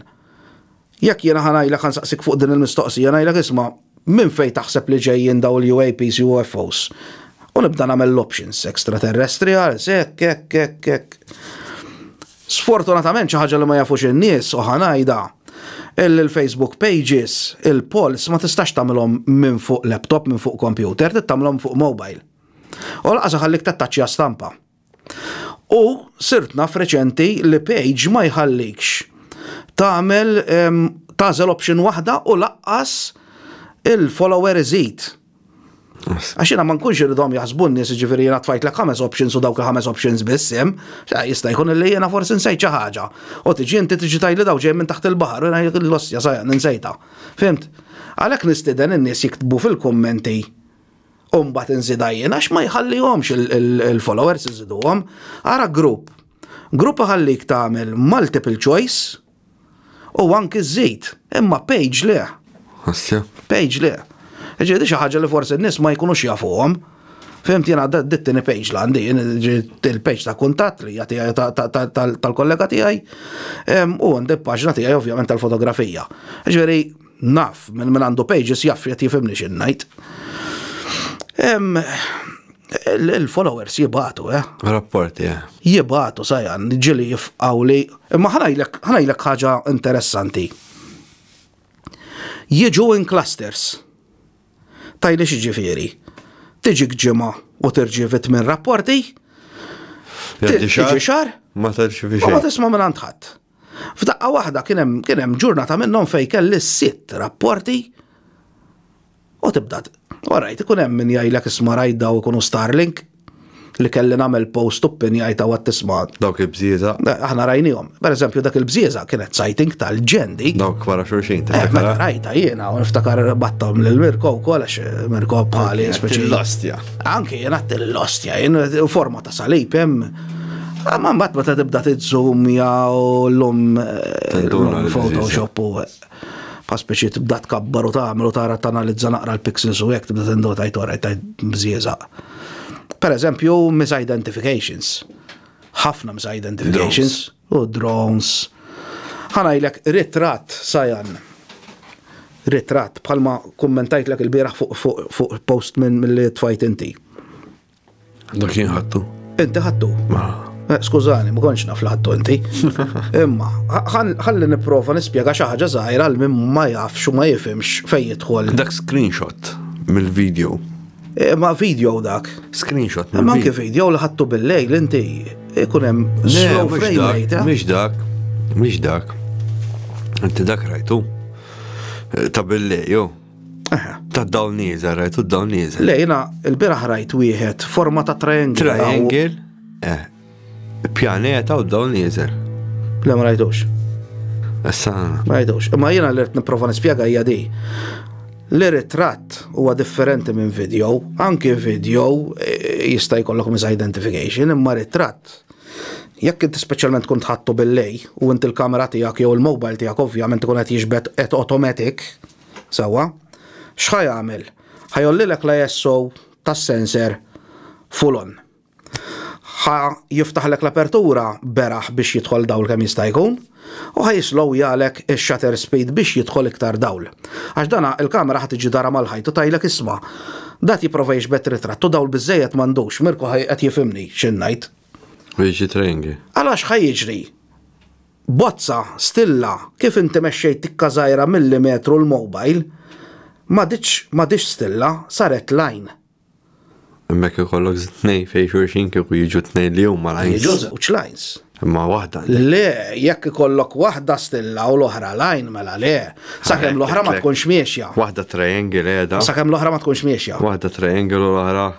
Jekk jiena ħanajlek ħansaqsik fuq din il-mistoqsija ngħidlek isma' minn fejn taħseb li ġejjin daw il-UAPs, UFOs. U nibda nagħmel l-options extraterrestrials, hekk. Sfortunatament xi ħaġa li ma jafux in-nies u ħanajda il-Facebook pages, il-polls ma tistax tagħmilhom minn fuq laptop, minn fuq computer, tagħmilhom fuq mobile. U l-qasa ħallik tattaċċja stampa. U sirt naf reċenti li page ma jħallikx tagħmel tażel option waħda u laqqas il-follower iżid. Għaxina ma nkunx irridhom jaħsbu n-nies ġifieri jiena tfajt lek 5 options u dawk 5 options biss hemm, jista' jkun li jiena forsi nsejt xi ħaġa. U tiġi inti tiġi tajli daw ġej minn taħt il-baħar u ngħidlek l-ostja sajja ninsejta. Fimt? Għalhekk nistieden in-nies jiktbu fil-kummenti u mbagħad inżidha jien għax ma jħallihomx il-followers iżiduhom. Ara grupp ħallik tagħmel multiple choice u anki żid, imma page le. Page le. Ġiedi xi ħaġa li forsi n-nies ma jkunux jafuhom. Fimt jiena dittini page l għandi, il-page ta' kuntatt li tiegħi tal-kollega tiegħi u għandi paġna tiegħi ovvjament tal-fotografija. Ġifieri naf minn għandu pages jaf jifhimni x'innajt. Il-followers jibatu, Rapporti, Jibatu, sajjan, ġili jifqaw li. Imma ħanajlek ħaġa interessanti. Jiġu in clusters. Tajli xiġifieri. Tiġik ġimgħa u tirġivit minn rapporti. Tiġi xar. Ma tirċivi xejn. Ma tisma' minn għand ħadd. F'daqqa waħda kien hemm ġurnata minnhom fejn kelli 6 rapporti u tibda. Orajt, ikun hemm min jgħidlek isma' rajda u jkunu Starlink li kelli nagħmel post up jgħid għad tisma'. Dawk il-bżieża. Aħna rajnihom. Pereżempju dak il-bżieża kienet sighting tal-ġendi. Dawk wara xulxin. Meta rajta jiena u niftakar battom lil Mirko wkoll għax Mirko bħali speċi. L-ostja. Anke jien għadt l-ostja, jien forma ta' salib hemm. Ma mbagħad meta tibda tiżżumja u l-Photoshop u pa' speċi tibda tkabbar u tagħmel u tara tanalizza naqra l-pixels u hekk tibda tindota tajt bżieża. Per eżempju, misidentifications. Ħafna misidentifications. U drones. Ħanajlek ritratt, sajjan. Ritratt, bħalma kommentajtlek il-bieraħ fuq post minn li tfajt inti. Dak jien ħattu. Inti ħattu? Skużani, ma konx naf ħattu inti. Imma, ħalli nipprova nispjega xi ħaġa żgħira għal min ma jafx u ma jifhimx fejn jidħol. Dak screenshot mill-video. Ma video dak. Screenshot. Ma anke video li ħattu bil-lejl inti ikun hemm slow frame rate. Mhix dak. Inti dak rajtu. Ta' bil-lejl. Ta' dawn nieżel rajtu dawn nieżel. Lejna il-bieraħ rajt wieħed forma ta' triangle. Triangle? Pjaneta u dawn nieżel. Le ma rajtux. Issa. Ma rajtux. Imma jiena li qed nipprova nispjega hija di. L-ritratt huwa differenti minn video, anke video jista' jkollok misidentification, imma ritratt. Jekk inti speċjalment tkun tħattu bil-lej u inti l-kamera tiegħek jew il-mobile tiegħek ovvjament ikun qed jiġbed qed automatic, sewwa, x'ħajamel? Ħajollilek l-ISO tas-sensor full on. Jiftaħlek l-apertura beraħ biex jidħol dawl kemm jista' jkun u ħajislow jgħalek il-shutter speed biex jidħol iktar dawl. Għax dana il-kamera ħad tiġi dara mal-ħajt u tajlek isma' dat jipprova jiġbed ritratt u dawl biżejjed m'għandux, Mirko qed jifhimni x'innajt. Jiġi triangle. Għalax ħajjiġri bozza stilla kif inti mexxejt tikka żgħira millimetru l-mobile ma ditx stilla saret line. Immek ikollok tnej fejn xulxin kieku jiġu tnej li huma lines. Jiġu żewġ lines. Imma waħda. Le, jekk ikollok waħda stilla u l-oħra line mela le. Sakemm l-oħra ma tkunx miexja. Waħda triangle qiegħda. Sakemm l-oħra ma tkunx miexja. Waħda triangle u l-oħra.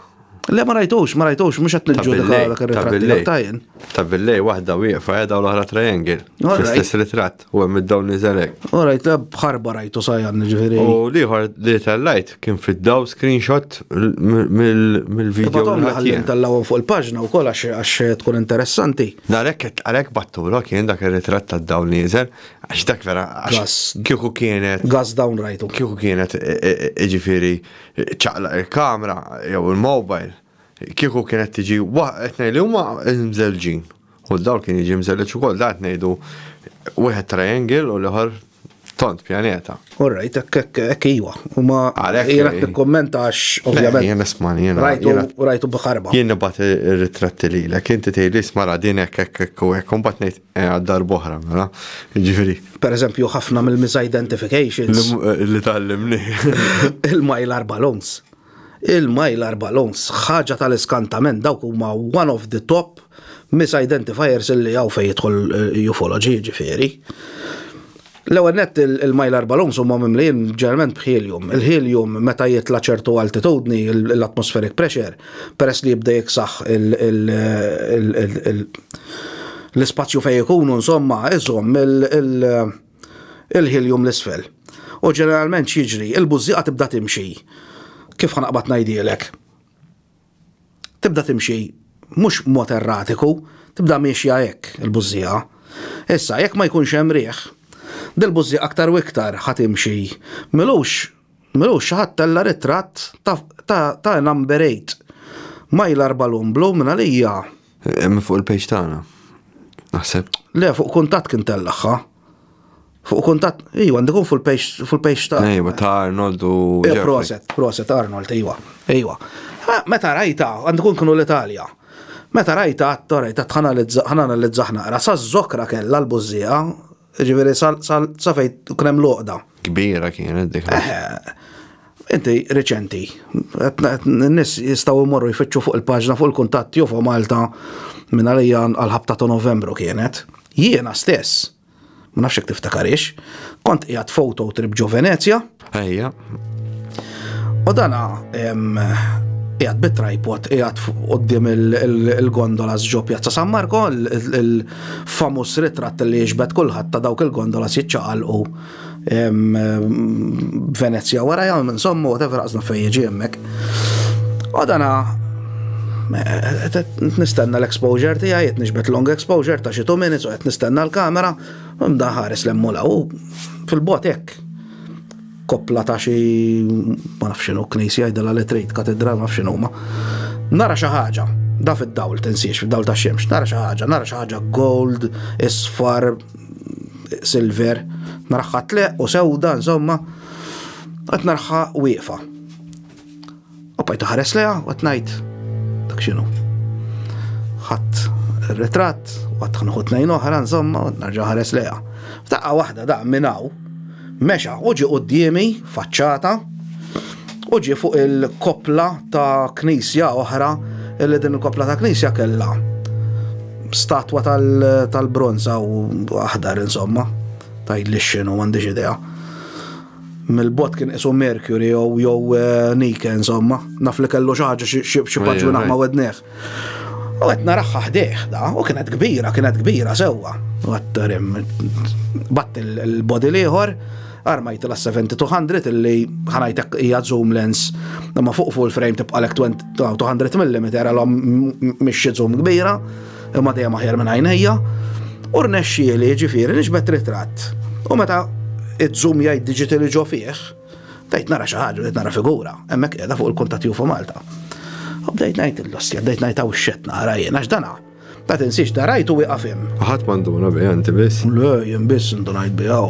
Le ma rajtux, mux qed niġġudika dak ir-ritratti tajjin. Ta' billej waħda wieqfa qiegħda u l-oħra triangle. L-istess ritratt u hemm id-dawn niżelek. Orajt le bħarba rajtu sajjan ġifieri. U liħor li tellajt kien fid-daw screenshot mill-video li tellawhom fuq il-paġna wkoll għax tkun interessanti. Għalhekk battulok kien dak ir-ritratt tad-daw nieżel għax dak vera kieku kienet. Gas dawn rajtu. Kieku kienet ġifieri ċaqlaq il-kamra jew il-mobile. Kieku kienet tiġi qed ngħid li huma mżelġin. U dawl kien jiġi mżelleġ ukoll da qed ngħidu wieħed triangle u l-ieħor tont pjaneta. Orrajt, hekk iwa. Huma jiena qed nikkommenta għax ovvjament. Jien nisma' rajtu bħarba. Jien nibgħat ir-ritratti lilek, inti tgħidli smara din hekk u hekk u mbagħad ngħid għaddar boħra, mela. Jiġifieri. Pereżempju ħafna mill-misidentifications. Li tallimni. Il-Mylar balloons. Il-Mylar balloons, ħaġa tal-iskantament, dawk huma one of the top misidentifiers illi hawn fejn jidħol ufology ġifieri. L-ewwel nett il-Mylar balloons huma mimlijin ġeneralment b'helium. Il-helium meta jitla' ċertu altitudni l-atmospheric pressure peress li jibda jiksaħ l-ispazju fejn ikunu insomma iżomm il-helium l-isfel. U ġeneralment xiġri, il-bużieqa tibda timxi. Kif ħanaqbad ngħidilek? Tibda timxi mhux mod erratiku, tibda mixja hekk il-bużieqa. Issa jekk ma jkunx hemm riħ, dil-bużieqa aktar u iktar ħatimxi. Milux ħadd tella ritratt ta' number 8. Mylar balloon blue minn għalija. Hemm fuq il-page tagħna. Naħseb. Le fuq kuntatt kien tellaħħa. Fuq kuntatt, għandikun full-page ta' Ejwa, ta' Arnold u Proset Arnold, ejwa. Meta rajta, għandikun kienu l-Italja. Meta rajta, ħanalizzaħ naqra, sa' zokra kella l-bużija, ġiviri sa' fejt kunem loqda. Kbira kienet dik. Inti reċenti, n-nis jistaw imorru jfittxu fuq il-paġna fuq il-kuntatt jufu Malta minn għalija għal-ħabta ta' Novembru kienet. Jiena stess. Ma nafx jekk tiftakarix, kont qiegħed photo trip ġo Venezia. Ejja. U dana qiegħed bit-tripod qiegħed quddiem il-gondolas ġo Pjazza San Marco, il-famus ritratt li jiġbed kulħadd ta' dawk il-gondolas jiċċaqalqu Venezia warajja insomma whatever qasna fejn jiġi hemmhekk. U dana nistenna l-exposure tiegħi, qed niġbed long exposure ta' xi 2 minutes u qed nistenna l-kamera u mda ħares l-emmula u fil-bot hekk. Koppla ta' xi ma nafx x'inhu knisja jgħidilha Letrejt katedral ma nafx x'inhuma. Nara xi ħaġa, da fid-dawl tinsiex fid-dawl tax-xemx, nara xi ħaġa gold, isfar, silver, naraħħa tleq u sewda insomma qed narħa wieqfa. U bajta ħares leha u qed ngħid dak x'inhu. Ħadd ir-ritratt u għad ħanħu 2 oħra insomma u narġa' ħares leha. F'daqqa waħda daq minn hawn mexa u ġie qudiemi faċċata u ġie fuq il-koppla ta' knisja oħra illi din il-koppla ta' knisja kellha statwa tal-bronza u aħdar insomma tgħidli x'inhu m'għandix idea. Mill-bot kien isu Mercury jew Nike insomma, naf li kellu xi ħaġa xi paġuna ma' wedneħ. U qed naraħħa ħdejh da, u kienet kbira sewwa. U qed batt il-body ieħor armajt l-70-200 illi ħanajtek hija zoom lens imma fuq full frame tibqalek 200 mm għalhom mhix zoom kbira imma dejjem aħjar minn għajnejja. U rnexxieli ġifieri nixbet ritratt. U meta it-zoom jgħid digitali ġo fih, bdejt nara xi ħaġa, bdejt nara figura, hemmhekk qiegħda fuq il-kuntatt UFO Malta. U bdejt ngħid il-lostja, bdejt ngħid hawn x'qed nara jien għax dana. Ma tinsix da rajtu wieqaf hemm. Ħadd m'għanduna biha inti biss. Le, jien biss indunajt biha.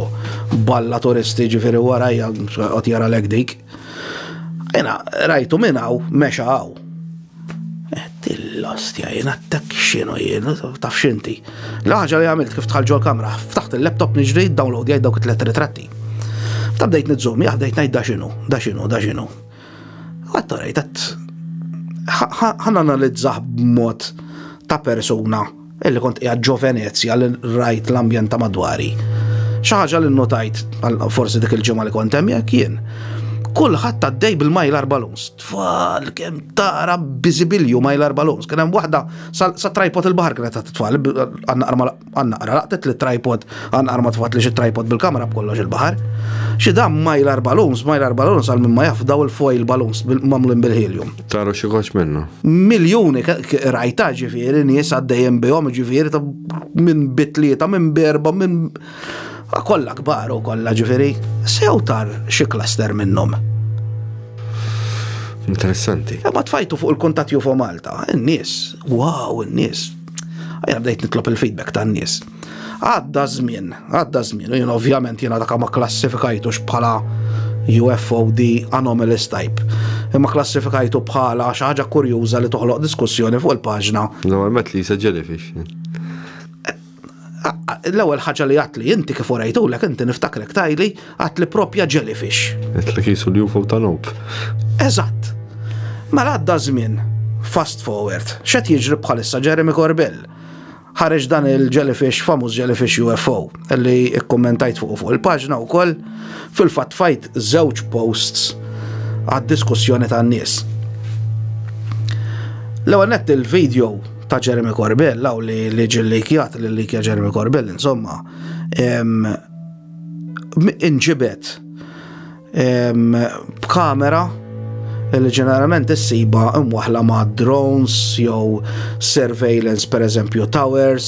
Balla turisti ġifieri warajja qed jaralek dik. Jiena rajtu minn hawn mexa hawn. Till-ostja jien attak x'inhu jien, taf x'inti. L-ħaġa li għamilt kif tħall ġol kamra, ftaħt il-laptop niġri download jgħid dawk it-3 ritratti. Ta' bdejt nidżum, bdejt ngħid da x'inhu. Għatta rajt ħananalizzaħ b'mod ta' persuna illi kont qiegħed ġo Venezia li rajt l-ambjent ta' madwari. Xi ħaġa li nnotajt forsi dik il-ġimgħa li kont hemm jekk jien. kulħadd għaddej bil-mylar balloons. Tfal kemm tara biżibilju mylar balloons. Kien hemm waħda sa tripod il-baħar kienet tfal għannaqra laqtet li tripod għannaqra ma tfat li xi tripod bil-kamera b'kollox il-baħar. Xi dan mylar balloons għal minn ma jaf daw il-foil balloons mamlin bil-helium. Taru xi kox minnu. Miljuni rajta ġifieri nies għaddejjem bihom ġifieri ta' minn bitlieta minn berba minn kollha kbar u kollha ġifieri sew tar xi cluster minnhom. Interessanti. Ma tfajtu fuq il-kuntatt UFO Malta, in-nies, wow, in-nies. Għajna bdejt nitlob il-feedback tan-nies. Għadda żmien, u jien ovvjament jiena dak ma klassifikajtux bħala UFOD anomalous type. Imma klassifikajtu bħala xi ħaġa kurjuża li toħloq diskussjoni fuq il-paġna. Normalment li jisa jellyfish. L-ewwel ħaġa li għatli inti kif orajtulek inti niftakrek tajli għatli propja jellyfish. Għatli kisu l-UFO ta' Nope. Eżatt. Mela għadda żmien, fast forward, x'qed jiġri bħalissa Jeremy Corbell ħareġ dan il-jellyfish, famuż jellyfish UFO, li ikkommentajt fuq il-paġna wkoll fil-fatt fajt żewġ posts għad-diskussjoni tan-nies. L-ewwel nett il-video ta' Jeremy Corbell, law li ġillikjat li likja Jeremy Corbell, insomma, inġibet b'kamera li ġeneralment issiba imwaħla ma' drones jew surveillance per eżempju towers.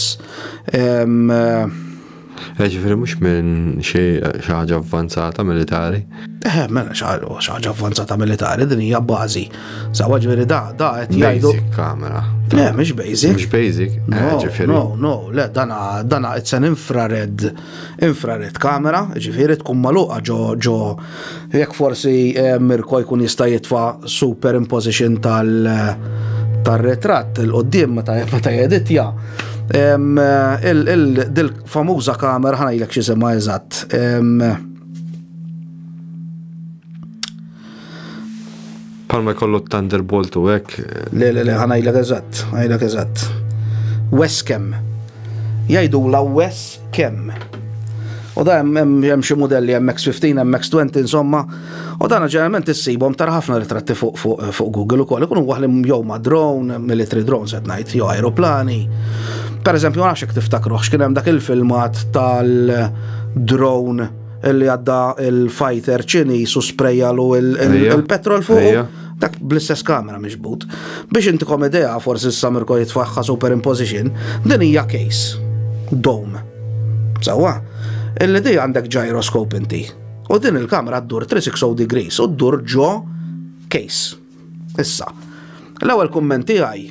Ġifieri mhux minn xi ħaġa avvanzata militari. Mela xi ħaġa avvanzata militari din hija bażi. Sawa ġifieri da qed jgħidu. Basic kamera. Le, mhux basic. Mhux basic. No, le, dana it's an infrared kamera, ġifieri tkun magħluqa ġo jekk forsi Mirko jkun jista' jitfa' superimposition tal-ritratt il-qoddim meta jeditja. Dil-famuża kamera ħanajlek xi semma eżatt. Palma jkollu Thunderbolt u hekk. Le, ħanajlek eżatt. Wescam. Jgħidula Wescam. U da hemm xi modelli MX-15, MX-20 insomma, u dan ġeneralment issibhom tara ħafna ritratti fuq Google ukoll ikunu waħlim jew ma' drone, military drones qed ngħid, jew aeroplani. Pereżempju nafx hekk tiftakruh x'kien hemm dak il-filmat tal-drone illi għadda il-fighter Ċiniż u sprejjalu il-petrol fuq. Dak bl-istess kamera miġbud. Biex intikom idea forsi s-samirko jitfaħħa superimposition, din hija case. Dome. Sawa? Illi di għandek gyroscope inti. U din il-kamera ddur 360 degrees u ddur ġo case. Issa. L-ewwel kummenti għaj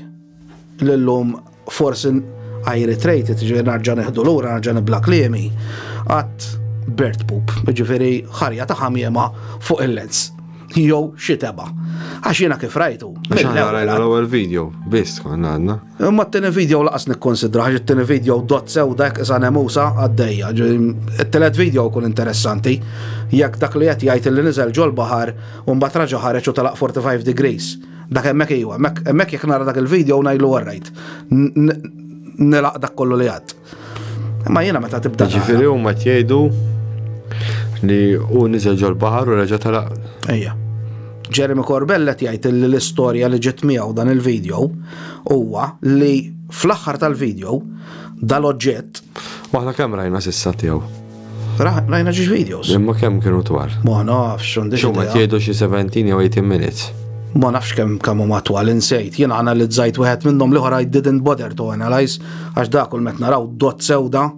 l-lum forsi I-retrated, ġifieri narġa' neħdu lura, narġa' nibla kliemi, għat bird poop, ġifieri ħarja ta' ħamiema fuq il-lens. Jew xi teba. Għax jiena kif rajtu. L-ewwel video, biss konna għandna. Imma t-tieni video laqas nikkonsidra ħaġa t-tieni video dot sewda hekk isa nemusa għaddejja. It-telet video jkun interessanti. Jekk dak li qed jgħid li niżel ġol baħar u mbagħad raġa' ħareġ u talaq 45 degrees. Dak hemmhekk ejwa, hemmhekk jekk nara dak il-video ngħidlu warrajt. Nilaq dak kollu li għad. Ma jiena meta tibda. Ġifieri huma jgħidu li hu niżel ġol baħar u reġa' talaq. Ejja. Jeremy Corbell qed jgħid li l-istorja li ġiet miegħu dan il-video huwa li fl-aħħar tal-video dal-oġġett. Waħda kemm rajna s'issa tiegħu. Rajna ġiex videos. Imma kemm kienu twal? Ma nafx x'għandi. X'huma jgħidu xi 17 jew 18 minutes. Ma nafx kemm huma twal insejt. Jien analizzajt wieħed minnhom li oħra I didn't bother to analyze għax dak kull met naraw dot sewda.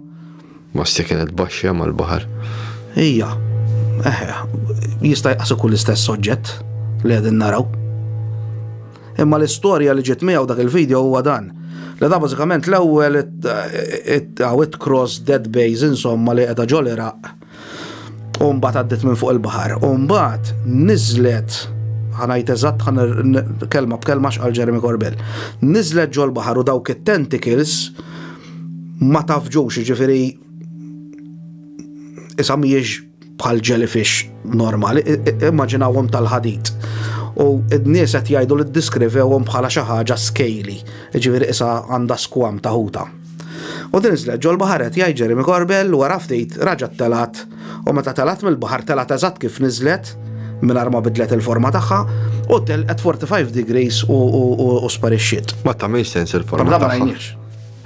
Ma sti kienet baxxija mal-baħar. Ija. Jista' jqasu kull istess soġġett li qegħdin naraw. Imma l-istorja li ġiet miegħu dak il-video huwa dan. Li da bażikament l-ewwel it cross dead base insomma li qiegħda ġol Iraq. U mbagħad għaddiet minn fuq il-baħar. U mbagħad niżlet ħanajt eżatt kelma b'kelma x'qal Jeremy Corbell. Niżlet ġol baħar u dawk it-tentacles ma tafġux, ġifieri issa mhijiex bħal jellyfish normali, immaġinawhom tal-ħadid. U id-nies qed jgħidu li ddiskrivewhom bħala xi ħaġa scaly, jiġifieri issa għandha skwam ta' ħuta. U din iżlet ġol baħar qed jgħid Jeremy Corbell wara ftit raġa' telat u meta telat mill-baħar telat eżatt kif niżlet mingħajr ma bidlet il-forma tagħha u telqet 45 degrees u sparixxiet. Ma tagħmilx sens il-forma Ma tagħha. rajniex.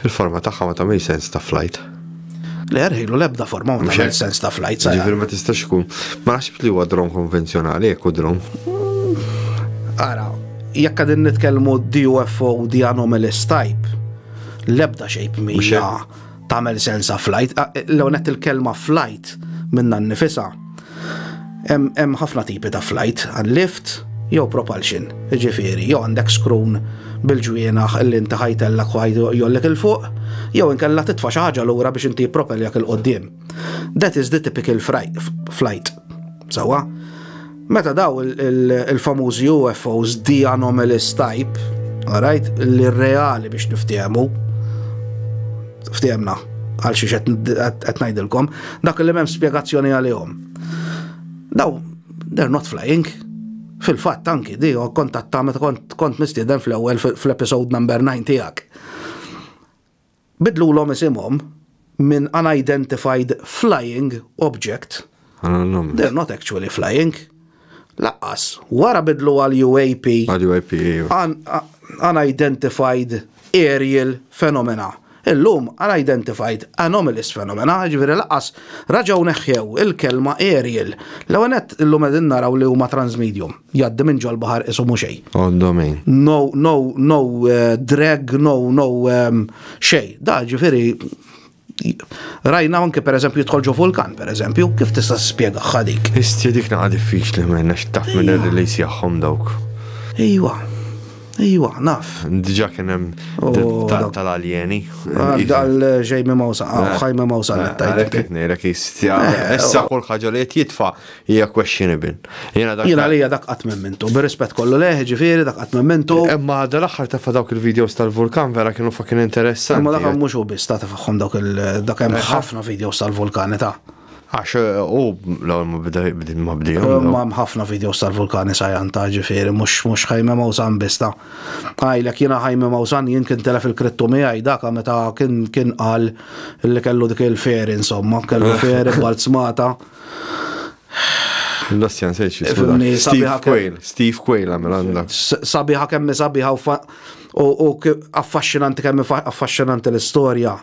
Il-forma tagħha ma tagħmilx sens ta' flight. Le rħilu l-ebda forma ma tagħmel sens ta' flight sa. Ġifieri ma tistax ikun. Ma nafx li huwa dron konvenzjonali jekk hu dron. Ara, jekk qegħdin nitkellmu DUFO the anomalous type, l-ebda shape mija tagħmel sens ta' flight. Lew net il-kelma flight minna nnifisha. Hemm ħafna tipi ta' flight, għal-lift jew propulsion. Ġifieri, jew għandek screw bil-ġwienaħ illi inti ħajtellek u jollek il-fuq, jew inkella titfa' xi ħaġa lura biex inti jippropeljak il-qoddim. That is the typical flight. Sewwa? Meta daw il-famużi UFOs the anomalous type, alright, li reali biex niftehmu, ftehemna għal xi qed ngħidilkom, dak li m'hemm spjegazzjoni għalihom. Daw, they're not flying. Fil-fatt anki, di, kontatta meta kont mistieden fl-ewwel fl-episode number 9 tiegħek. Bidlu l-om isimhom minn unidentified flying object. They're not actually flying. Laqqas, wara bidlu għal UAP. Għal UAP. Unidentified aerial phenomena. Illum unidentified anomalous phenomena, ġifieri laqqas raġaw neħħew il-kelma aerial. L-għanet illum qegħdin naraw li huma transmedium. Jgħaddi minn ġol baħar isu mhux xejn. On domain. No drag, no xej. Da ġifieri rajna anke pereżempju jidħol ġo vulkan, pereżempju, kif tista' tispjega dik? Isti dik naqa' diffiċli m'għandna x'taf minn ir-release jagħhom dawk. Iwa, naf. Diġà kien hemm tal-aljeni. Dal-ġejmi Mawsa, ħajmi Mawsa Għalhekk qed ngħidlek issa kull ħaġa li qed jitfa' hija questionable. Jiena għalija dak qatt memmentu, bir-rispett kollu leħ, ġifieri dak qatt memmentu. Imma dal-aħħar tafa dawk il-videos tal-vulkan vera kienu fucking interessanti. Imma dak mhux hu biss ta' tifahom dak hemm ħafna videos tal-vulkani ta'. Għax ma bdejhom. Ma ħafna videos tal-vulkani sajjan ta' ġifieri mhux Ħajme Mawsan bista. Għajlek jiena Ħajme Mawsan jien kien telef il-krittu miegħi dak meta kien qal li kellu dik il-fer insomma, kellu fer balzmata. L-Ossjan sejx Steve Quayle għamel għandek. Sabiħa kemm sabiħa u affaxxinanti kemm affaxxinanti l-istorja.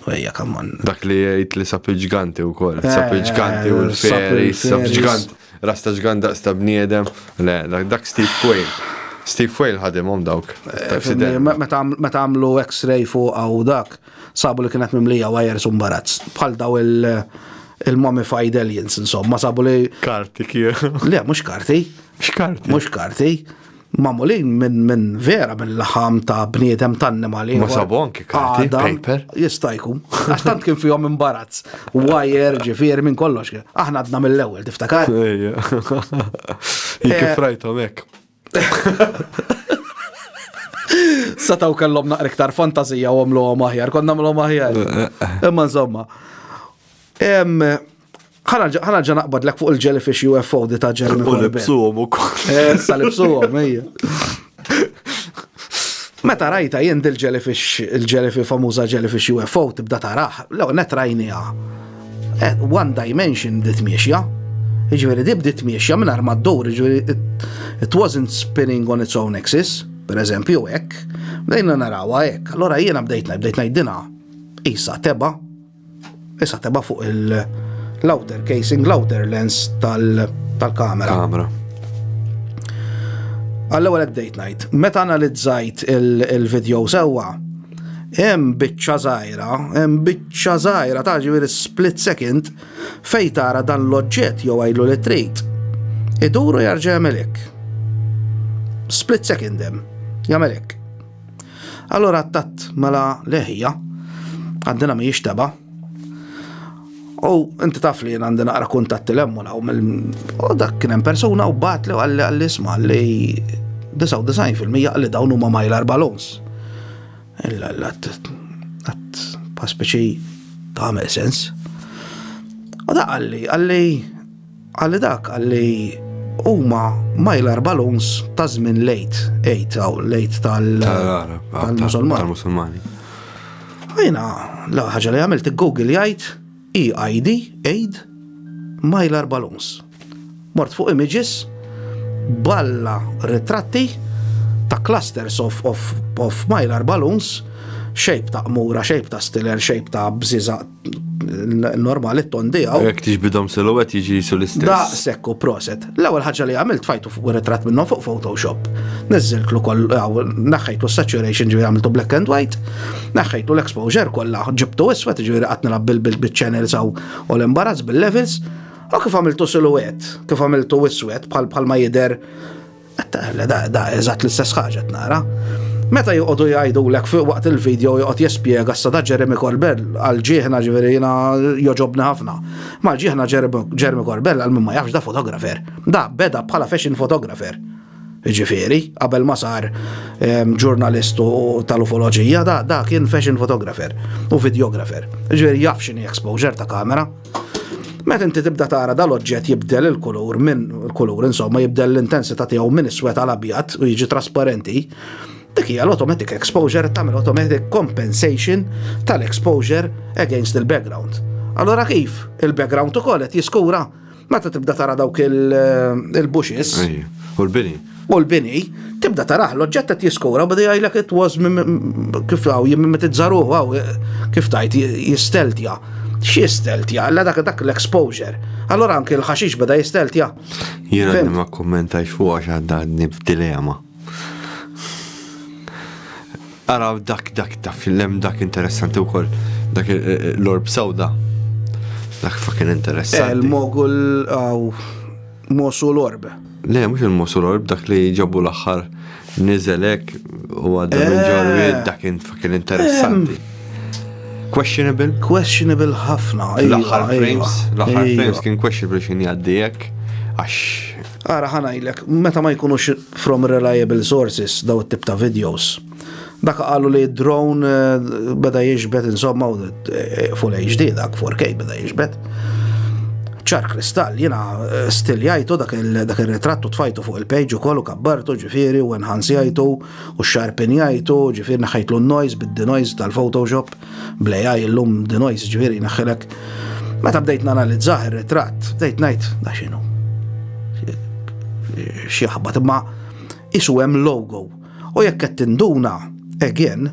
Ejja kamman. Dak li jgħid li sapi ġganti wkoll, sapi ġganti u l-feri, sapi ġganti, rasta ġgant daqsta bniedem. Le, dak Steve Quayle. Steve Quayle ħadimhom dawk. Meta għamlu X-ray fuq għaw dak, sabu li kienet mimlija wires u mbarazz. Bħal daw il-mummified aliens, insomma, sabu li. Karti kien. Le, mhux karti. X'karti? Mhux karti. Mamulin minn vera minn laħam ta' bniedem tan-nimali. Ma sabu anki karti, paper. Jista' jkun. Għax tant kien fihom imbarazz. Wire, ġifieri minn kollox. Aħna għadna mill-ewwel, tiftakar? Ejja. Kif rajthom hekk. Setaw kellhom naqra iktar fantazija u għamluhom aħjar, konna nagħmluhom aħjar. Imma insomma. ħanaġa naqbad lek fuq il-jellyfish UFO di ta' Jeremy Corbyn. U libsuhom ukoll. Sa libsuhom, ejja. Meta rajta jien il-jellyfish famuża jellyfish UFO tibda taraħ, lew net rajniha. One dimension dit miexja. Jiġifieri di bdiet miexja mingħajr ma ddur, jiġifieri it wasn't spinning on its own axis, pereżempju hekk. Bdejna narawha hekk. Allura jiena bdejt ngħidilha isa teba fuq l-outer casing, l-outer lens tal-kamera. Għall-ewwel bdejt ngħid, meta analizzajt il-video sewwa, hemm biċċa żgħira ta' ġifieri split second fejn tara dan l-oġġett jew għajlu li trid. Iduru jarġa' jagħmel hekk. Split second hemm jagħmel hekk. Allura attat mela leħija għandina mhijiex teba'. U inti taf li għandi naqra kuntatti l-emmuna u dak kien hemm persuna u batli u għalli isma' li 99% għalli dawn huma mylar balloons. Għat paspeċi tagħmel sens. U dak għalli huma mylar balloons ta' żmien lejt tal-Musulmani. Jiena la ħaġa li għamilt Google jgħid EID, mylar balloons. mort fuq images, balla ritratti ta' clusters of mylar balloons, shape ta' mura, shape ta' stiller, shape ta' bżiza normali t-tondijaw. Jek tiġbidhom silhouette jiġi sul-istess. Da' sekku proset. L-ewwel ħaġa li għamilt fajtu fuq ritratt minnhom fuq Photoshop. Niżiltlu naħħejtlu saturation ġifieri għamiltu black and white, naħħejtlu l-exposure kollha, ġibtu iswed ġifieri qatt nilgħab bil-channels u l-imbarazz bil-levels, u kif għamiltu silhouette, kif għamiltu iswed bħal ma jidher da eżatt l-istess ħaġa nara. Meta joqogħdu jgħidulek waqt il-video joqgħod jespjega sa Jeremy Corbell għal ġieħna ġifieri jiena joġobni ħafna. Ma ġieħna Jeremy Corbell għal min ma jafx da fotografer. Da beda bħala fashion photographer. Ġifieri, qabel ma sar ġurnalistu tal-ufoloġija, da kien fashion photographer u videographer. Ġifieri jaf x'inhi exposure ta' kamera. Meta inti tibda tara dal-oġġett jibdel il-kulur insomma jibdel l-intensità tiegħu minn iswed għal abjad u jiġi trasparenti, dik hija l-automatic exposure tagħmel automatic compensation tal-exposure against il-background. Allora kif il-background ukoll qed jiskura meta tibda tara dawk il-bushes. U l-bini. U l-bini, tibda taraħ l-oġġett qed jiskura bada jgħidlek it was kif hawn jimmetizzaruh kif tajt jisteltja. X'jisteltja? Alla dak l-exposure. Allora anke l-ħaxix beda jisteltja. Jiena ma kommentajx fuq għax għadda b'dilema. Ara dak film dak interessanti wkoll. Dak l-orb sawda. Dak fucking interessanti. Il-mogul mosu l-orb. Le, mhux il-mosu l-orb, dak li ġabu l-aħħar niżelek u għadda minn ġorwi, dak kien fucking interessanti. Questionable? Questionable ħafna. L-aħħar frames kien questionable x'inhi għaddijek għax. Ara ħanajlek, meta ma jkunux from reliable sources daw it-tip ta' videos. Dak qalu li drone beda jiġbed insomma full HD dak 4K beda jiġbed. ċar kristall, jiena stiljajtu dak il-ritrattu tfajtu fuq il-page ukoll u kabbartu ġifieri u enhansjajtu u xarpenjajtu ġifieri naħħajtlu n-noise bid-denoise tal-Photoshop bl-AI illum denoise ġifieri naħħilek. Meta bdejt nanalizzah ir-ritratt, bdejt ngħid da x'inhu. Xi ħabbat imma isu hemm logo u jekk qed tinduna again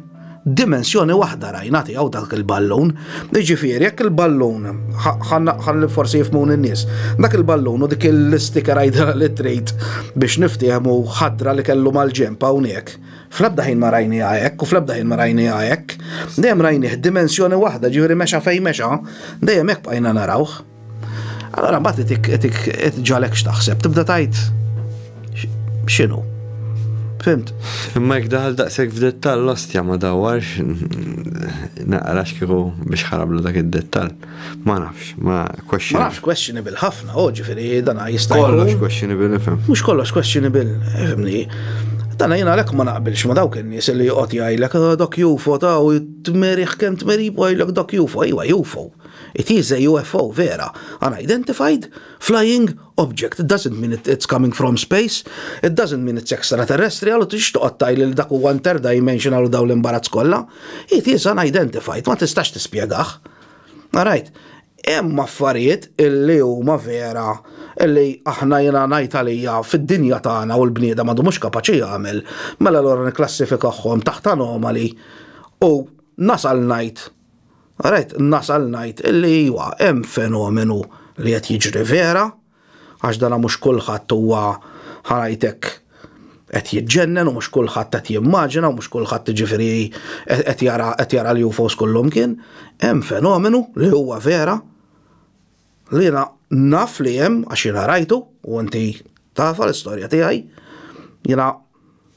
dimensjoni waħda rajna tiegħu dak il-ballun, jiġifieri jekk il-ballun ħalli forsi jifhmun in-nies. Dak il-ballun u dik il-sticker għajda li trejt biex niftehmu ħadra li kellu mal-ġemp hawnhekk. Fl-ebda ħin ma rajniha hekk u fl-ebda ħin ma rajniha hekk. Dejjem rajnih dimensjoni waħda, ġifieri mexa fejn mexa, dejjem hekk bqajna narawh. Allora mbagħad qed ġalek x'taħseb, tibda tgħid x'inhu. Fimt. Imma jek daħal daqsek f'dettall l-ostja ma dawarx naqrax kieku biex ħarablu dak id-dettall. Ma nafx, ma questionable. Ma nafx questionable ħafna, ġifieri dana jista' kollox questionable nifhem. Mhux kollox questionable, fimni. Dana jiena għalhekk ma naqbilx ma dawk in-nies li joqgħod jgħidlek dak UFO ta' u tmerih kemm tmerib u jgħidlek dak UFO, ajwa UFO. It is a UFO, vera. Unidentified flying object. It doesn't mean it's coming from space. It doesn't mean it's extraterrestrial. U tix toqgħod tajli dak huwa interdimensional u dawn l-imbarazz kollha. It is unidentified. Ma tistax tispjegah. Alright. Hemm affarijiet illi huma vera illi aħna jiena ngħid għalija fid-dinja tagħna u l-bniedem għadu mhux kapaċi jagħmel. Mela allura nikklassifikahom taħt anomali u nasal ngħid. Alright, nasal ngħid illi huwa hemm fenomenu li qed jiġri vera, għax dana mhux kulħadd huwa ħarajtek qed jiġġennen u mhux kulħadd qed jimmaġina u mhux kulħadd jiġifieri qed jara l-UFOs kullhom kien, hemm fenomenu li huwa vera li jiena naf li hemm għax jiena rajtu u inti tafa l-istorja tiegħi. Jiena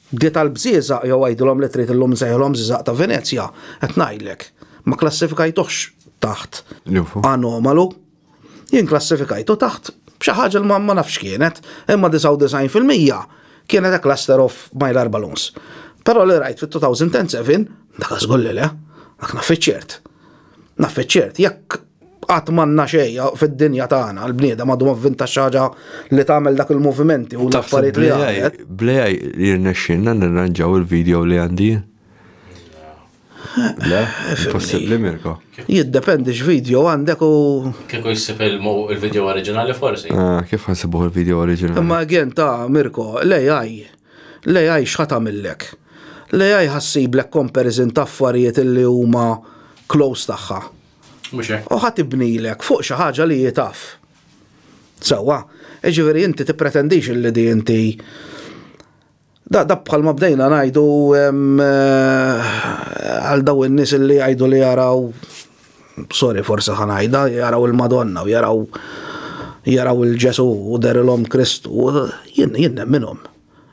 bdiet għall-bżieżaq jew għajdilhom li trid illum nsejħilhom żiżaq ta' Venezja qed ngħidlek. Ma klassifikajtuħx taħt anomalu, jien klassifikajtu taħt b'xi ħaġa li ma nafx kienet, imma 99% kienet a cluster of mylar balloons. Però li rajt fit-2007 dak żgolli le, dak naffiċċert. Naffiċċert, jekk qatt m'għandna xejn fid-dinja tagħna l-bniedem għadu ma vvinta xi ħaġa li tagħmel dak il-movimenti u l-affarijiet li għamlet. Blej jirnexxinna nirranġaw il-video li għandi. Le, possibbli Mirko. Jiddependi x'video għandek u. Kieku jissib il-video oriġinali forsi. Kif ħansibuh il-video oriġinali? Imma għen ta' Mirko, l-AI x'ħatamillek. L-AI ħassiblek comparison ta' affarijiet li huma close tagħha. Mhux hekk. U ħatibnilek fuq xi ħaġa li jitaf. Sewwa, ġifieri inti tippretendix li di inti Da bħalma bdejna ngħidu għal daw in-nies li jgħidu li jaraw sorry forsi ħanajda jaraw il-Madonna u jaraw il-Ġesu u derilhom Kristu jien minnhom.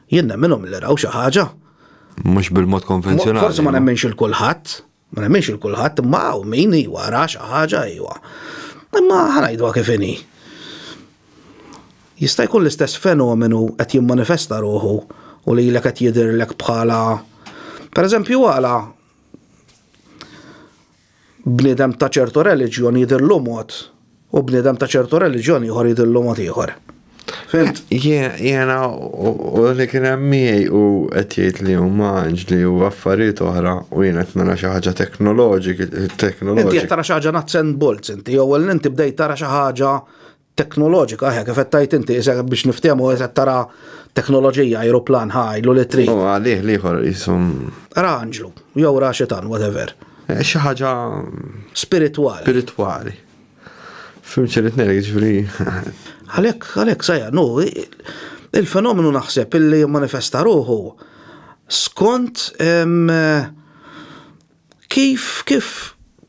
Jien minnhom li raw xi ħaġa. Mhux bil-mod konvenzjonali. Forsi ma nemmenx il-kulħadd, imma hawn min wara xi ħaġa iwa. Imma ħanajduha kif inhi. Jista' jkun l-istess fenomenu qed jimmanifesta ruħu u li l-ek qed jidhirlek bħala pereżempju għala bniedem ta' ċertu reliġjon jidhirlu mod u bniedem ta' ċertu reliġjon ieħor jidhirlu mod ieħor. Fimt? Jiena u li kien hemm miegħi u qed jgħid li huma anġli u affarijiet oħra u jiena qed nara xi ħaġa teknoloġika. Inti qed tara xi ħaġa nuts and bolts inti ewwel inti bdejt tara xi ħaġa teknoloġika kif qed tajt inti biex niftehmu qed tara teknoloġija aeroplan ħajlu li trid. Għalih liħor jisum. Ranġlu, jew ra xitan, whatever. Xi ħaġa Spiritwali. Fimċi li t-nerek ġifri. Għalek sajja, il-fenomenu naħseb illi manifesta ruħu skont kif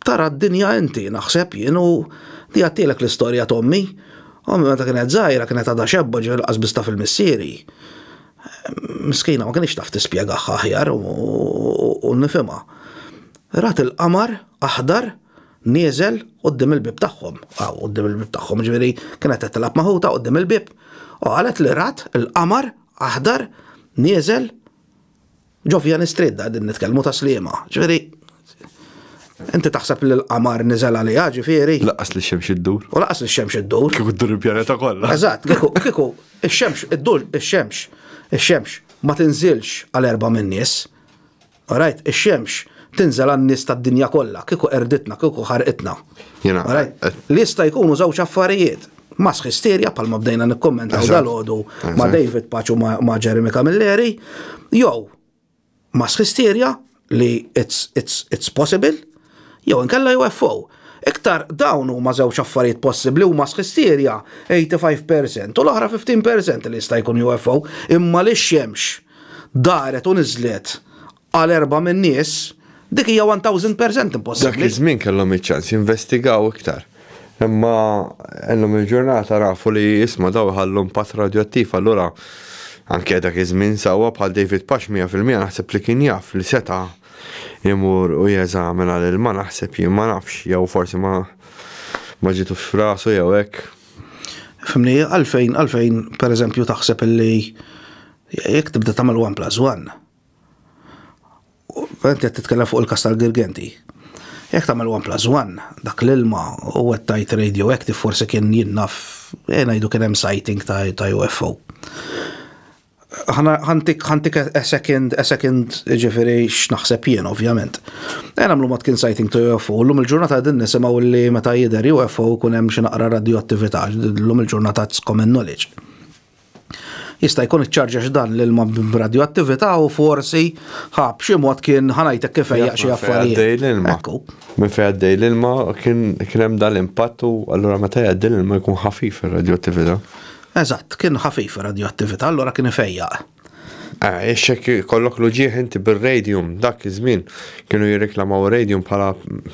tara d-dinja inti naħseb jienu di għattilek l-istorja tommi. Meta kienet żgħira kienet għadha xebba ġifier qasbis taf il-missieri. Miskina ma kienx taf tispjegaha aħjar u nifhimha. Rat il-qamar aħdar nieżel quddiem il-bib tagħhom. Quddiem il-bib tagħhom ġifieri kienet qed tilab maħuta quddiem il-bib. U qalet li rat il-qamar aħdar nieżel ġovjan istridda qegħdin nitkellmu ta' sliema. Ġifieri inti taħseb li l-qamar niżel għaliha ġifieri. Laqas li x-xemx iddur. U laqas li x-xemx iddur. Kieku ddur il-pjaneta kollha. Eżatt, kieku ix-xemx iddur ix-xemx ma tinżilx għal 4 min-nies. Alright, ix-xemx tinżel għan-nies tad-dinja kollha, kieku erditna, kieku ħarqitna. Li jista' jkunu żewġ affarijiet. Mass hysteria bħalma bdejna nikkommentaw dal-għodu ma' David Paċu ma' Jeremy Camilleri, jew mass hysteria li it's possible, jew inkella UFO. Iktar dawn huma żewġ affarijiet possibbli huma hysteria 85% u l-oħra 15% li jista' jkun UFO, imma li x-xemx daret u niżlet għal 4 min-nies dik hija 1000% impossibbli. Dak iż-żmien kellhom iċ-ċans jinvestigaw iktar. Imma llum il-ġurnata rafu li jisma' daw ħallu impatt radioattiv allura anke dak iż-żmien sewwa bħal David Pax 100% naħseb li kien jaf li seta' jimur u jeżamina l-ilma naħseb jien ma nafx, jew forsi ma ġitu f'rasu jew hekk. Fimni, għalfejn pereżempju taħseb illi jekk tibda tagħmel 1+1. Inti qed titkellem fuq il-kas tal-Girgenti. Jekk tagħmel 1+1, dak l-ilma u qed tajt radioactive forsi kien jinnaf ngħidu kien hemm sighting ta' UFO. ħantik a second ġifiri x'naħseb jien ovvjament. Nagħmlu mod kien sighting ta' UFO, llum il-ġurnata din nisimgħu li meta jidher UFO kun hemm xi naqra radioattività, llum il-ġurnata it's common knowledge. Jista' jkun iċċarġax dan l-ilma b'radioattività u forsi b'xi mod kien ħanajtek kif ejjaq xi affarijiet. Minn fejn għaddej l-ilma kien hemm dan l-impatt u allura meta jgħaddi l-ilma jkun ħafif ir-radioattività. Eżatt, kien ħafif radioattività, allura kien ifejjaq. Ixek kollok luġieħ inti bil-radium, dak iż-żmien kienu jirreklamaw radium bħala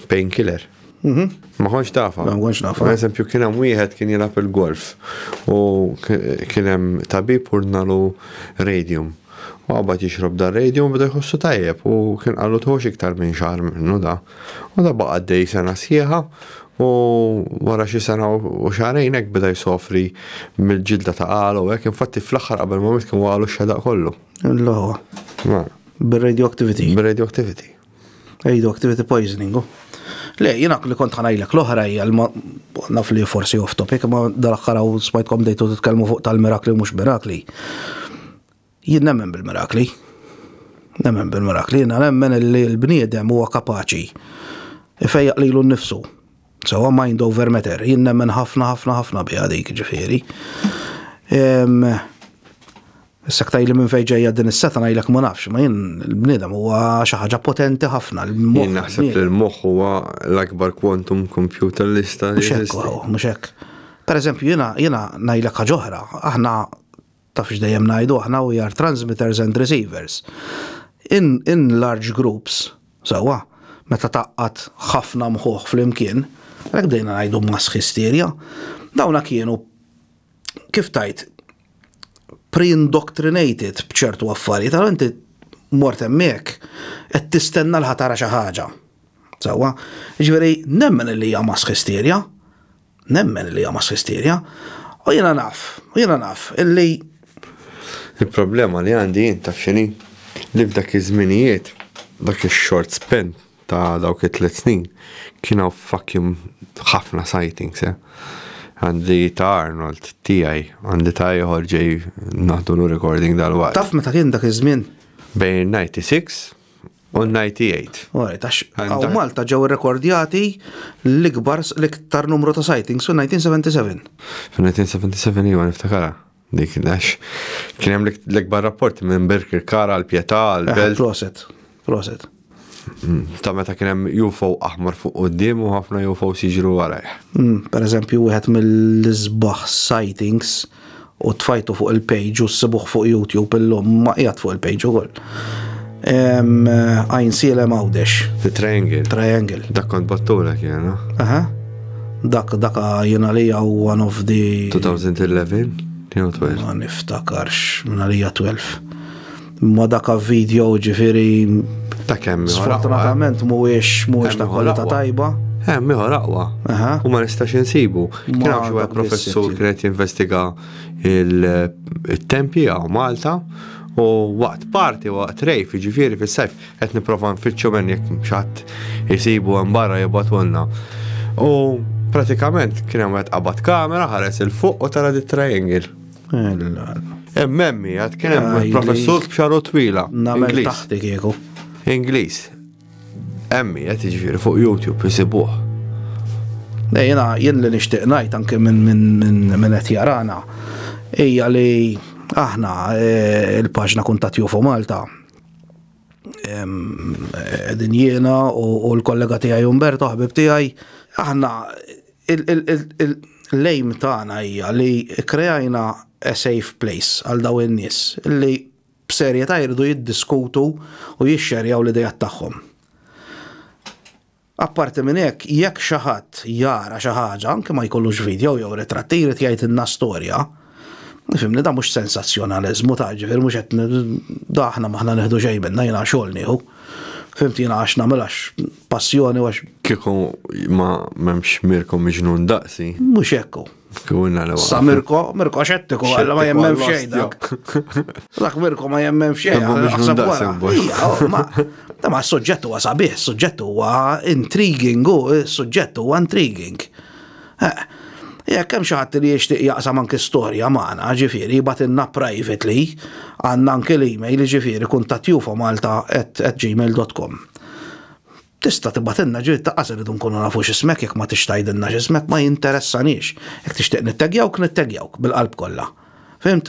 painkiller. Ma konx tafa. Ma konx tafa. Per eżempju kien hemm wieħed kien jilgħab il-golf u kien hemm tabib urnalu radium. U għabad jixrob da radium bida jħossu tajjeb u kien qalu tħox iktar minn xahar minnu da. U da baqa' għaddej sena sieħa u wara xi sena u xahrejn hekk bida jsofri mill-ġilda ta' qal u hekk infatti fl-aħħar qabel ma miet kien waqalu x-xedaq kollu. Bir-radioactivity. Bir-radioactivity. Radioactivity poisoning. Le, jina li kont ħanajlek l-oħra hija naf li forsi off topic, ma dal-aħħar smajtkom dejtu titkellmu fuq tal-mirakli u mhux mirakli. Jien nemmen bil-mirakli. Nemmen bil-mirakli, jiena nemmen li l-bniedem huwa kapaċi ifejjaq lilu nnifsu. So mind over matter, jien nemmen ħafna biha dik ġifieri. Issa ktajli minn fejn ġejja din is-seta ngħidlek ma nafx, ma jien il-bniedem huwa xi ħaġa potenti ħafna. Jien naħseb li l-moħħ huwa l-akbar quantum computer li jista' mhux hekk. Pereżempju jiena ngħidlek ħaġa oħra, aħna tafx dejjem ngħidu aħna we are transmitters and receivers. In large groups, sewwa, meta taqqat ħafna mħuħ flimkien, hekk bdejna ngħidu mass hysteria, dawna kienu kif tajt pre-indoctrinated b'ċertu affarijiet, għal inti mort hemmhekk qed tistenna l ħatara xi ħaġa. Sewwa, jiġifieri nemmen li hija mass hysteria, u jiena naf illi il-problema li għandi jien taf x'inhi li f'dak iż-żminijiet dak ix-short span ta' dawk it-3 snin kienu fucking ħafna sightings, għandi ta' Arnold, tiegħi, għandi ta' ieħor ġej naħdu recording dal-waqt. Taf meta kien dak iż-żmien? Bejn 96 u 98. Għaw Malta ġew irrekordjati l-iktar numru ta' sightings fil-1977. Fil-1977 iwa niftakara. Dik għax kien hemm l-ikbar rapporti minn Birkir Kara l-Pjetà l-Belt. Proset. Ta' meta kien hemm UFO aħmar fuq quddiem u ħafna UFO jiġru warajh. Pereżempju wieħed mill-isbaħ sightings u tfajtu fuq il-page u ssibuh fuq YouTube illum ma qiegħed fuq il-page ukoll. Għajn Sielem Għawdex. The Triangle. Dak kont battulek jena. Dak jena li one of the 2011 jew 12. Ma niftakarx minn għalija 12. Ma daka video ġifieri ta' kemm sfortunatament mhuwiex ta' kwalità tajba. Miħor aqwa. U ma nistax insibu. Kien hawn xi professur kien qed jinvestiga il-tempi għaw Malta u waqt parti waqt rejf ġifieri fis-sajf qed nipprova nfittxu minn jekk xatt jisibu hemm barra jibgħatulna. U pratikament kien hemm qed qabad kamera ħares il fuq u tara dit-triangle. Emmi għad kien hemm professur b'xaru twila. Nagħmel taħti kieku. Ingliż. Emmi qed jiġifieri fuq YouTube isibuh. Jien li nixtieq ngħid anke minn qed jarana hija li aħna il-paġna Kuntatt UFO Malta din jiena u l-kollega tiegħi Umberto ħbib tiegħi aħna l-lejm tagħna hija li krejajna a safe place għal daw in-nies li b'serjetà jridu jiddiskutu u jixxerjaw l-idejat tagħhom. Apparti minn hekk, jekk xi ħadd jara xi ħaġa anke ma jkollux video jew ritratti jrid jgħidilna storja, nifhimni da mhux sensazzjonaliżmu ta' ġifier mhux qed aħna maħna neħdu xejn minnha jiena xogħol nieħu. Fimt jiena għax nagħmilx passjoni għax. Kieku ma m'hemmx Mirko miġnun daqsi. Mhux hekk. Sa Mirko xettiku għalla ma jemmem xejn dak. Dak Mirko ma jemmem xejn. Ma s-suġġett huwa sabiħ, s-suġġett huwa intriguing, s-suġġett huwa intriguing. Jekk hemm xi ħadd li jixtieq jaqsam anke storja magħna, ġifieri jibgħatilna privately għandna anke l-email ġifieri kuntattjufomalta@gmail.com. Tista' tibgħatilna ġiet taqqas iridu nkunu nafu x'ismek jekk ma tixtajdilna x'ismek ma jinteressanix. Jekk tixtieq nittegjawk bil-qalb kollha. Fimt?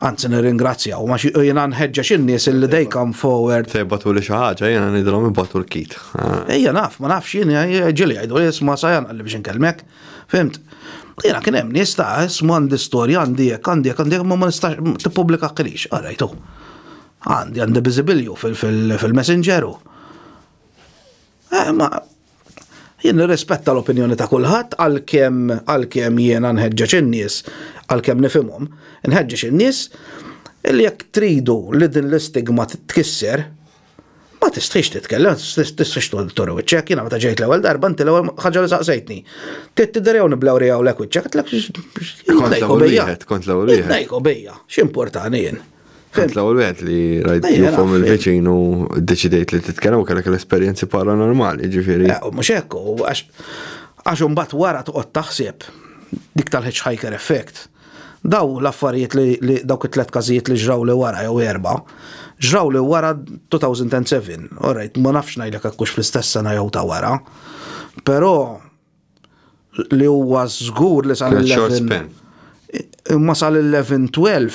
Anzi nirringrazzjaw ma jiena nħeġġeġ in-nies illi they come forward. Se jbatu li xi ħaġa jiena nidhom ibatu l-kit. Ejja naf, ma nafx jien ġieli jgħidu li isma' sajan qalli biex inkellmek. Fimt? Jiena kien hemm nies ta' isma' għandi storja għandi hekk ma nistax tippubblika qilix. Arajtu. Għandi biżibilju fil-messengeru. Ma jien nirrispetta l-opinjoni ta' kulħadd għalkemm jiena nħeġġeġ in-nies għalkemm nifhimhom, nħeġġeġ in-nies illi jekk tridu li din l-istigma titkisser ma tistħix titkellem, tistħix toru wiċċek, jiena meta ġejt l-ewwel darba inti l-ewwel ħaġa li saqsejtni. Tidderjaw niblewrijaw lek wiċċek, kont l-ewwel wieħed. Ngħidlek bija, x'importani jien. Kont l-ewwel wieħed li rajt jufhom il-viċin u ddeċidejt li titkellem u kellek l-esperjenzi paranormali, ġifieri. Mhux hekk għax imbagħad wara toqgħod taħseb dik tal-hitchhiker effect. Daw l-affarijiet li dawk it-tlet każijiet li ġraw li wara jew 4, ġraw li wara 2007. Alright, ma nafx ngħidlek hekk fl-istess sena jew ta' wara. Però li huwa żgur li sal-11 imma sal-11-12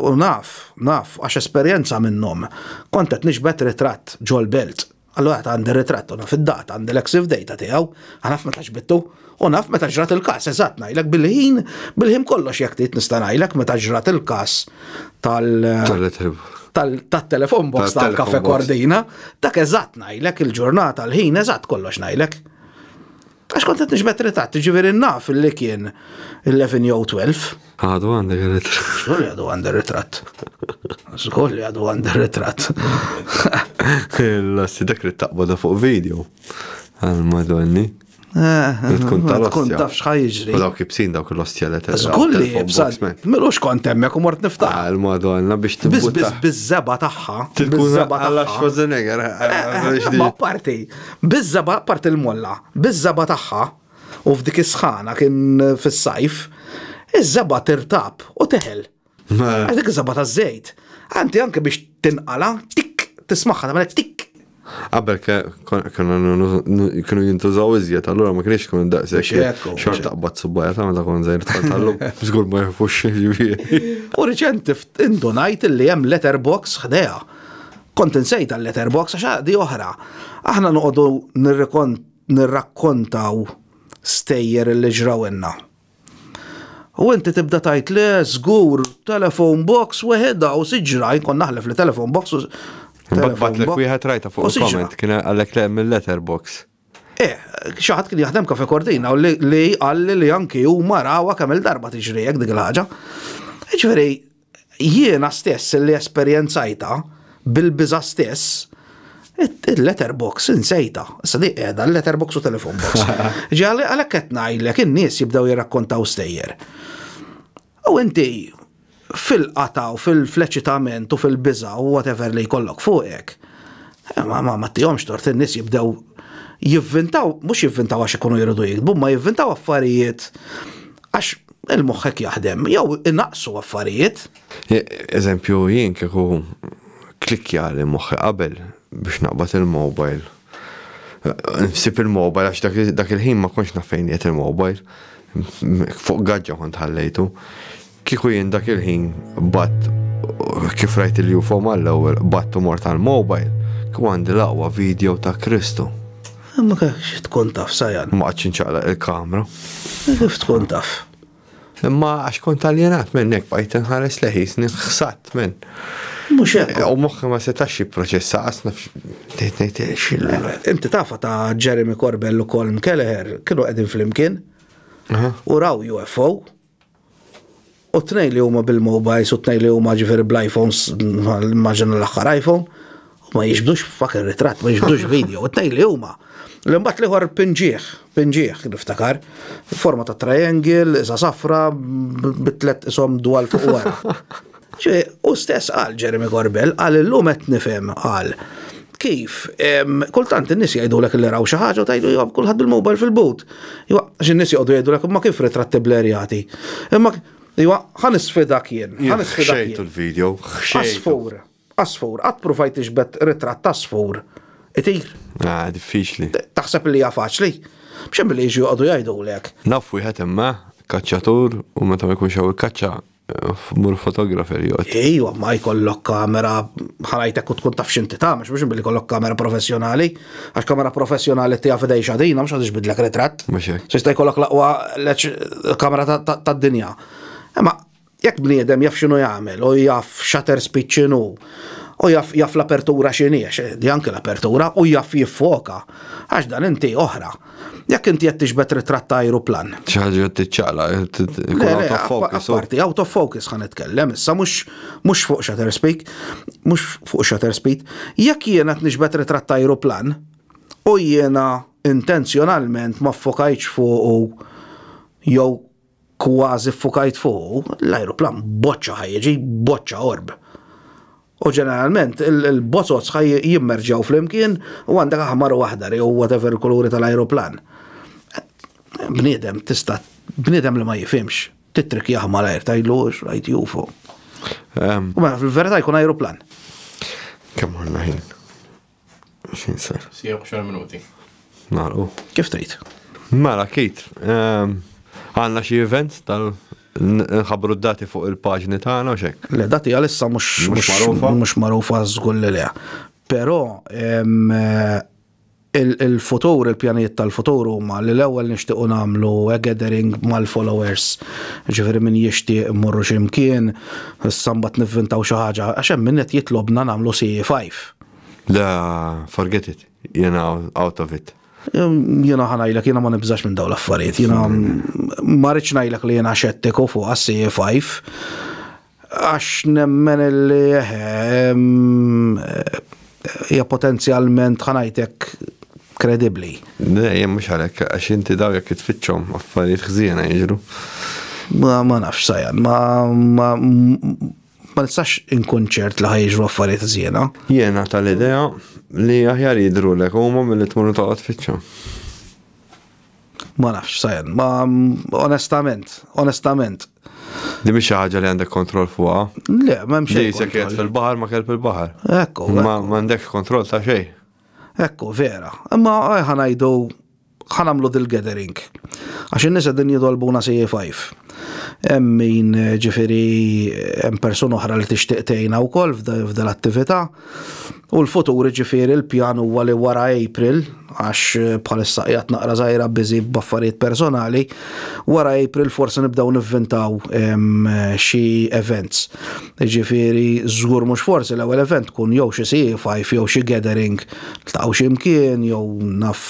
u naf, għax esperjenza minnhom. Kont qed nixbet ritratt ġol belt. Allora għandi ritratt, u naf id-data, għandi l-exif data tiegħu, għanaf meta ġbittu, u naf meta ġrat il-każ, eżatt ngħidlek bil-ħin kollox jekk trid nista' ngħidlek meta ġrat il-każ tal-telefon box tal-Caffè Cordina, dak eżatt ngħidlek il-ġurnata, l-ħin eżatt kollox ngħidlek. Għax kont qed niġbed ritratt, ġifieri naf li kien 11 jew 12. Għadu għandek ritratt. Żgur għadu għandi ritratt. Żgur li għadu għandi ritratt. L-assi dak li taqbada fuq video. Għal-Madonni. Tkun taf x'ħajġri. U dawk ibsin dawk l-ostja li Żgur li ibsad. Milux kont hemmhekk u mort niftaħ. Għal-Madonna biex tibbuta. Biż-żeba tagħha. Bizżeba għalla Schwarzenegger. Ma parti. Biż-żeba parti l-molla. Biż-żeba tagħha u f'dik is-sħana kien fis-sajf. Iż-żeba tirtab u teħel. Dik iż-żeba taż-żejt. Anti anke biex tinqala tik tismaħħa tagħmel tik. Qabel kienu jintużaw iżjed, allura ma kienx kun daqshekk xort taqbad subbajja tagħmel tkun żgħir tfal żgur ma jafux ġifieri. U riċenti indunajt li hemm letterbox ħdejha. Kont insejt għal-letterbox għax di oħra. Aħna noqogħdu nirrakkontaw stejjer li ġrawilna. U inti tibda tajt li żgur telefon box weħedha u siġra jkun naħlef li telefon box u Batlek wieħed rajta fuq il-comment kien għalek le mill-letterbox. Xaħat kien jaħdem Caffè Cordina u li għalli li anki u marawa kemm il-darba tiġri jekk dik il-ħaġa. Ġifieri jiena stess li esperjenzajta bil-biża stess il-letterbox insejta. Issa di qiegħda l-letterbox u telefon box. Ġieli għalhekk qed ngħidlek in-nies jibdew jirrakkontaw stejjer. U inti fil-qata u fil-fleċitament u fil-biża u whatever li jkollok fuqek. Ma tihomx tort in-nies jibdew jivvintaw, mhux jivvintaw għax ikunu jridu jikdbu, ma jivvintaw affarijiet għax il-moħħek jaħdem, jew innaqsu affarijiet. Eżempju, jien kieku klikkja li moħħi qabel biex naqbad il-mobile. Nsib il-mobile għax dak il-ħin ma konx naf fejn qiegħed il-mobile. Fuq gaġġa kont ħallejtu. Kieku jien dak il-ħin bat kif rajt il-UFO mal-ewwel bat u mort għal-mobile, kieku għandi l-aqwa video ta' Kristu. Ma kif tkun taf sajan? Ma għadx inċaqlaq il-kamra. Kif tkun taf? Imma għax kont aljenat minnek bajt nħares leħis, nħsat minn. Mux hekk. U moħħi ma setax jipproċessa qasna Inti tafa ta' Jeremy Corbell u Colm Kelleher kienu qegħdin flimkien u raw UFO. U tnej li huma bil-mobiles u tnej li huma ġifieri bl-iPhones, immaġina l-aħħar iPhone, u ma jiġbdux fakir ritratt, ma jiġbdux video, u tnej li huma. L-imbat liħor pinġieħ, niftakar, forma ta' triangle, isa safra, bitlet isom dwal fuq wara. U stess għal Jeremy Corbell, għal l-lum qed nifhem għal kif, kultant in-nies jgħidulek li raw xi ħaġa u tgħidu jew kulħadd bil-mobile fil-but. Għax in-nies jgħidu jgħidulek imma kif ritratti blerjati. Imma ħan isfidak jien. Xejtu l-video. Asfur, għad provajt iġbet ritratt asfur. Itir. Diffiċli. Taħseb li hija faċli. Bxem li jiġu għadu jgħidulek. Naf wieħed imma kaċċatur u meta ma jkunx hawn il-kaċċa mur fotografer jgħod. Ejwa, ma jkollok kamera ħalajtek u tkun taf x'inti tagħmel, mhux billi jkollok kamera professjonali, għax kamera professjonali tiegħek f'idej xadina mhux ħad iġbidlek ritratt. S'ista jkollok l-aqwa kamera tad-dinja. Imma jekk bniedem jaf x'inhu jagħmel u jaf shutter speed x'inhu u jaf l-apertura x'inhi, di anke l-apertura u jaf jiffoka għax dan inti oħra. Jekk inti qed tiġbed ritratt ta' ajruplan. Xi ħaġa tiċċaqla, apparti out of focus ħan nitkellem, issa mhux fuq shutter speed, mhux fuq shutter speed. Jekk jiena qed niġbed ritratt ta' ajruplan u jiena intenzjonalment ma ffokajtx fuq jew kważi ffokajt fuq, l-ajruplan boċċa ħajġi, boċċa orb. U ġeneralment il-bozzot ħaj jimmerġaw flimkien u għandek aħmar u aħdar jew whatever il-kuluri tal-ajruplan. Bniedem li ma jifhimx titrik jaħma l-ajer, tajlu, rajt UFO. U ma fil-verità jkun aeroplan. Kemm għandna ħin? Xin sar? Sija 10 minuti. Nagħlqu. Kif tgħid? Mela kit. Għandna xi events nħabbru d-dati fuq il-paġni tagħna u xek. Le dati għalissa mhux magħrufa żgur li le. Però il-futur, il-pjanijiet tal-futur huma li l-ewwel nixtiequ nagħmlu gathering mal-followers. Ġifieri min jixtieq immorru x'imkien, issa mbagħad nivvintaw xi ħaġa għax hemm min qed jitlobna nagħmlu CE5. La, forget it. Jena out of it. Jena ħanajlek, jena ma nibżax minn daw l-affarijiet. Jena ma rridx ngħidlek li jena xettiku fuq CE5 għax nemmen li hija potenzjalment ħanajtek kredibbli. Jem mhux għalhekk għax inti daw jekk tfittxhom affarijiet ħżiena jiġru. Ma nafx sajjan, ma nistax inkunċert li ħajġru affarijiet żiena. Jiena tal-idea li aħjar jidrulek huma milli tmur toqgħod tfittxhom. Ma nafx sajjan, ma onestament. Di mhix xi ħaġa li għandek kontroll fuqha. Le, m'hemm xejn. Li se qiegħed fil-baħar ma kell fil-baħar. Ekku. Ma m'għandekx kontroll ta' xejn. Ekku, vera. Imma ħanajdu ħanamlu dil-gathering. Għax in-nies qegħdin jitolbuna CE5. Hemm min ġifieri hemm persuna oħra li tixtieq tgħinha wkoll f'dal attività. U l-futur ġifieri l-pjan huwa li wara April għax bħalissa qiegħed naqra żgħira biżi b'affarijiet personali, wara April forsi nibdew nivvintaw xi events. Ġifieri żgur mhux forsi l-ewwel event tkun jew xi CE5 jew xi gathering taqgħu x'imkien jew naf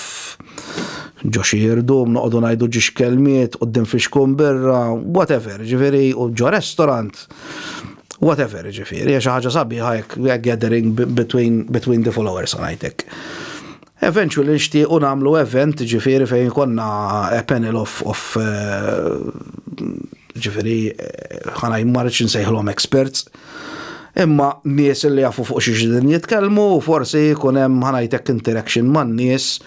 ġo xi jirdum noqogħdu ngħidu ġiex kelmiet quddiem fixkun birra, whatever, ġifieri u ġo restaurant. Whatever, ġifieri, xi ħaġa sabiħa hekk gathering between the followers ngħidlek. Eventually nixtiequ nagħmlu event ġifieri fejn konna a panel of ġifieri ħana jmarriċ nsejħilhom experts. Imma nies li jafu fuq xi ġdin jitkellmu u forsi jkun hemm ħanajtek interaction man nies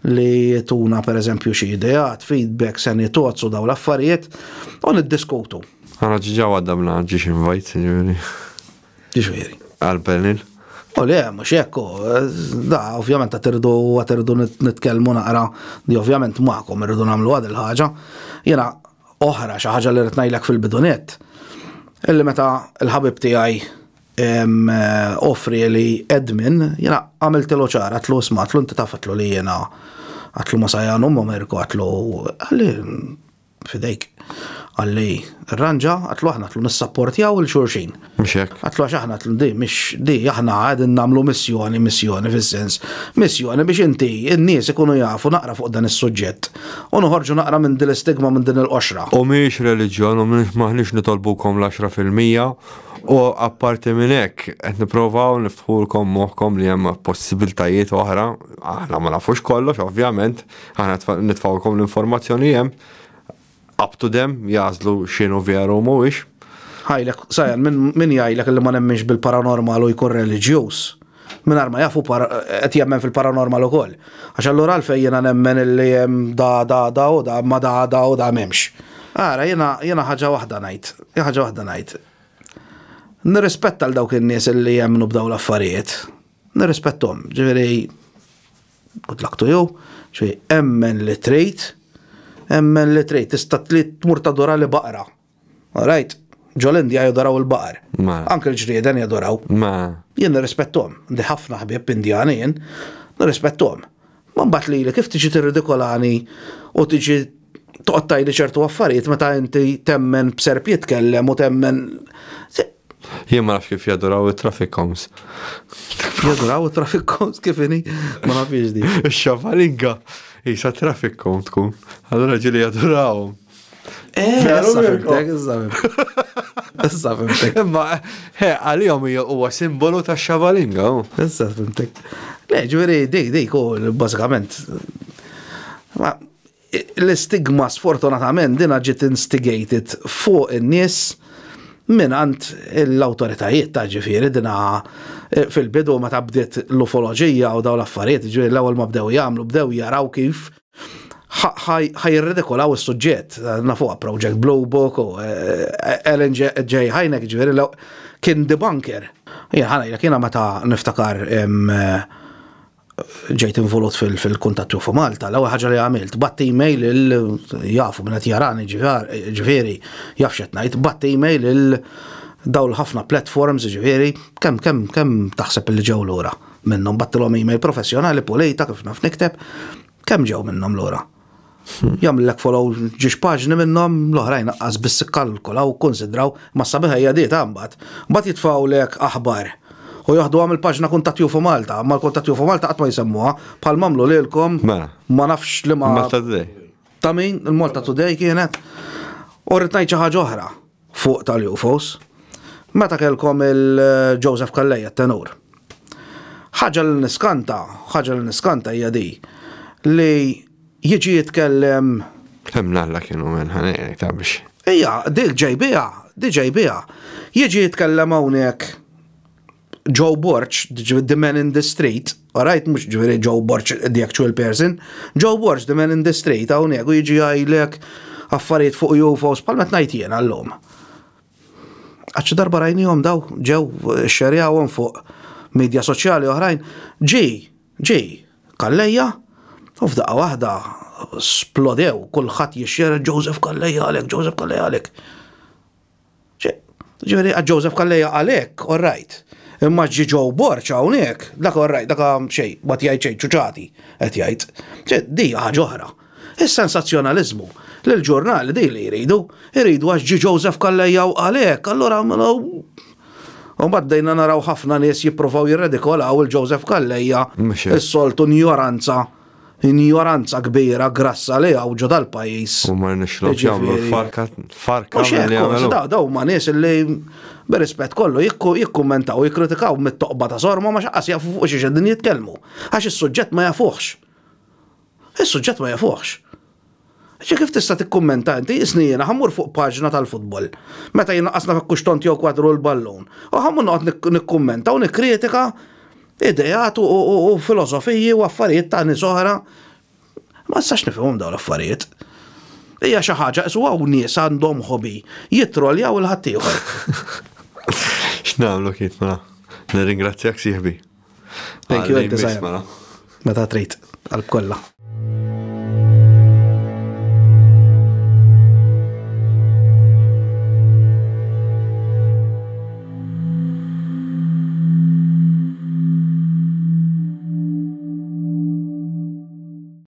li tuna pereżempju xi ideat, feedback se nitozzu daw l-affarijiet u niddiskutu. Għana ġiġa għaddamna ġiex invite, Ġifieri. Għal-panel. U le, mhux hekk, da ovvjament għatirdu nitkellmu naqra, di ovvjament magħkom irridu nagħmlu għad il-ħaġa. Jiena oħra xi ħaġa li rid ngħidlek fil-bidunet. Illi meta l-ħabib tiegħi offri li admin, jena għamiltilu ċara, għatlu isma, għatlu inti tafatlu li jena għatlu ma sajjan Ameriku, għatlu għalli fidejk, għalli r-ranġa, għatlu aħna għatlu nissapportjaw il-xurxin. Mxek. Għatlu għax aħna għatlu di aħna għadin namlu missjoni fil-sens, missjoni biex inti n-nies ikunu jafu naqra fuq dan is-suġġett u noħorġu naqra minn din l-istigma minn din il-qoxra. U miex reliġjon, u maħniex nitolbukom l-10%. U apparti minn hekk qed nippruvaw niftħulkom moħħkom li hemm possibiltajiet oħra, aħna ma nafux kollox ovvjament, aħna nitfawlkom l-informazzjoni hemm up to them jażlu x'inhu veru mhuwiex. Ħajlek, sajjan, min jgħidlek li ma nemminx bil-paranormal u jkun reliġjuż. Mingħajr ma jafu qed jemmen fil-paranormal ukoll. Għax allura għalfejn jiena nemmen li hemm da u da ma da u da m'hemmx. Ara jiena ħaġa waħda ngħid. Nirrispetta l dawk in-nies li jemmnu b'daw l-affarijiet. Nirrispettom, ġifieri good luck to you, ġifieri emmen li trid, tista' tmur tadora li baqra. All right? Ġol-Indja jadoraw il-baqar. Anke l-ġrieden jadoraw. Jien nirrispettom. Di ħafna ħbieb Indjani jien, nirrispettom. Ma mbagħad li kif tiġi tirridikolani u tiġi toqgħod tgħidli ċertu affarijiet meta inti temmen b'serb jitkellem u temmen. Jien ma nafx kif jadoraw it-traffic cones. Jadoraw it-traffic cones kif inhi? Ma nafx di. Ix-xavalinga isa traffic cone tkun. Allura ġieli jadorawhom. Issa fimtek. Imma għalihom huwa simbolu tax-xavalinga. Issa fimtek. Le, ġifieri dik bażikament. L-istigma sfortunatament dina ġiet instigated fuq in-nies minant l-autoritajiet ta' ġifieri dina fil-bidu ma ta' bdiet l-ufoloġija u daw l-affarijiet, ġifieri l-ewwel ma bdew jagħmlu, bdew jaraw kif ħajredikolaw is-suġġett, nafuqa Project Blue Book u Ellen J. Hynek ġifieri kien debunker. Jiena meta niftakar ġejt involut fil-kuntatt fu Malta, l-ewwel ħaġa li għamilt, batti email jafu minn qed jarani ġifieri jafxet ngħid, batti email dawl ħafna platforms ġifieri kemm taħseb li ġew lura minnhom, battilhom email professjonali polita kif naf nikteb, kemm ġew minnhom lura. Jagħmlek follow ġiex paġni minnhom l-oħrajn naqqas biss ikkalkulaw konsidraw ma sabiħ hija dieta mbagħad. Mbagħad jitfgħulek aħbar u jaħdu għam il-paġna Kuntatt Fu Malta, ma l-Kuntatt Fu Malta qatt ma jsemmuha, bħal mamlu lilkom ma nafx li ma Malta Today. Ta' min il-Malta Today kienet. U rrid ngħid xi ħaġa oħra fuq tal-UFOs. Meta kellkom il-Joseph Calleja tenur. Ħaġa li niskanta hija di li jiġi jitkellem Kemm nalla kienu minn ħanek ta' biex. Ija, dik ġejbija. Jiġi jitkellem hawnhekk Joe Borch, the man in the street, alright, mux ġveri Joe Borch, the actual person, Joe Borch, the man in the street, għawnek, u jiġi għajlek affarijiet fuq UFOs, palmet najtien għallum. Għax darba rajnijom daw, ġew xerjawom fuq media soċjali oħrajn, ġi, Calleja, u f'daqqa wahda splodew, kullħat jixxer Joseph Calleja għalek. Ġveri, Joseph Calleja għalek, alright. Imma ġi Joe Borch hawnhekk, dak orrajt, dak xejn, ma tgħid xejn ċuċati qed jgħid. Di ħaġa oħra. Is-sensazzjonaliżmu lill-ġurnali di li jridu għax ġi Joseph Calleja għalhekk, allura u baddejna naraw ħafna nies jippruvaw jirredikolaw il-Joseph Calleja is-soltu ignoranza kbira grassa li għawġu dal-pajis. U ma nixlob jagħmlu farka li għamlu. Daw ma nies li b'rispett kollu jikkummentaw, jikkritikaw mit-toqba ta' sorma ma xaqqas jafu fuq xi xeddin jitkellmu. Għax is-suġġett ma jafuhx. Is-suġġett ma jafuhx. Kif tista' tikkummenta inti isnijena ħammur fuq paġna tal-futbol. Meta jinqasna f'kuxtont jew kwadru l-ballun. U ħammur noqgħod nikkummenta u nikkritika idejat u filosofiji u affarijiet ta' nies oħra. Ma nistax nifhimhom dawn l-affarijiet. Hija xi ħaġa isu hawn nies għandhom hobby jittroljaw il-ħadd ieħor. X'nagħmlu kitna? Nirringrazzjak sieħbi. Thank you, Meta trid għal kollha.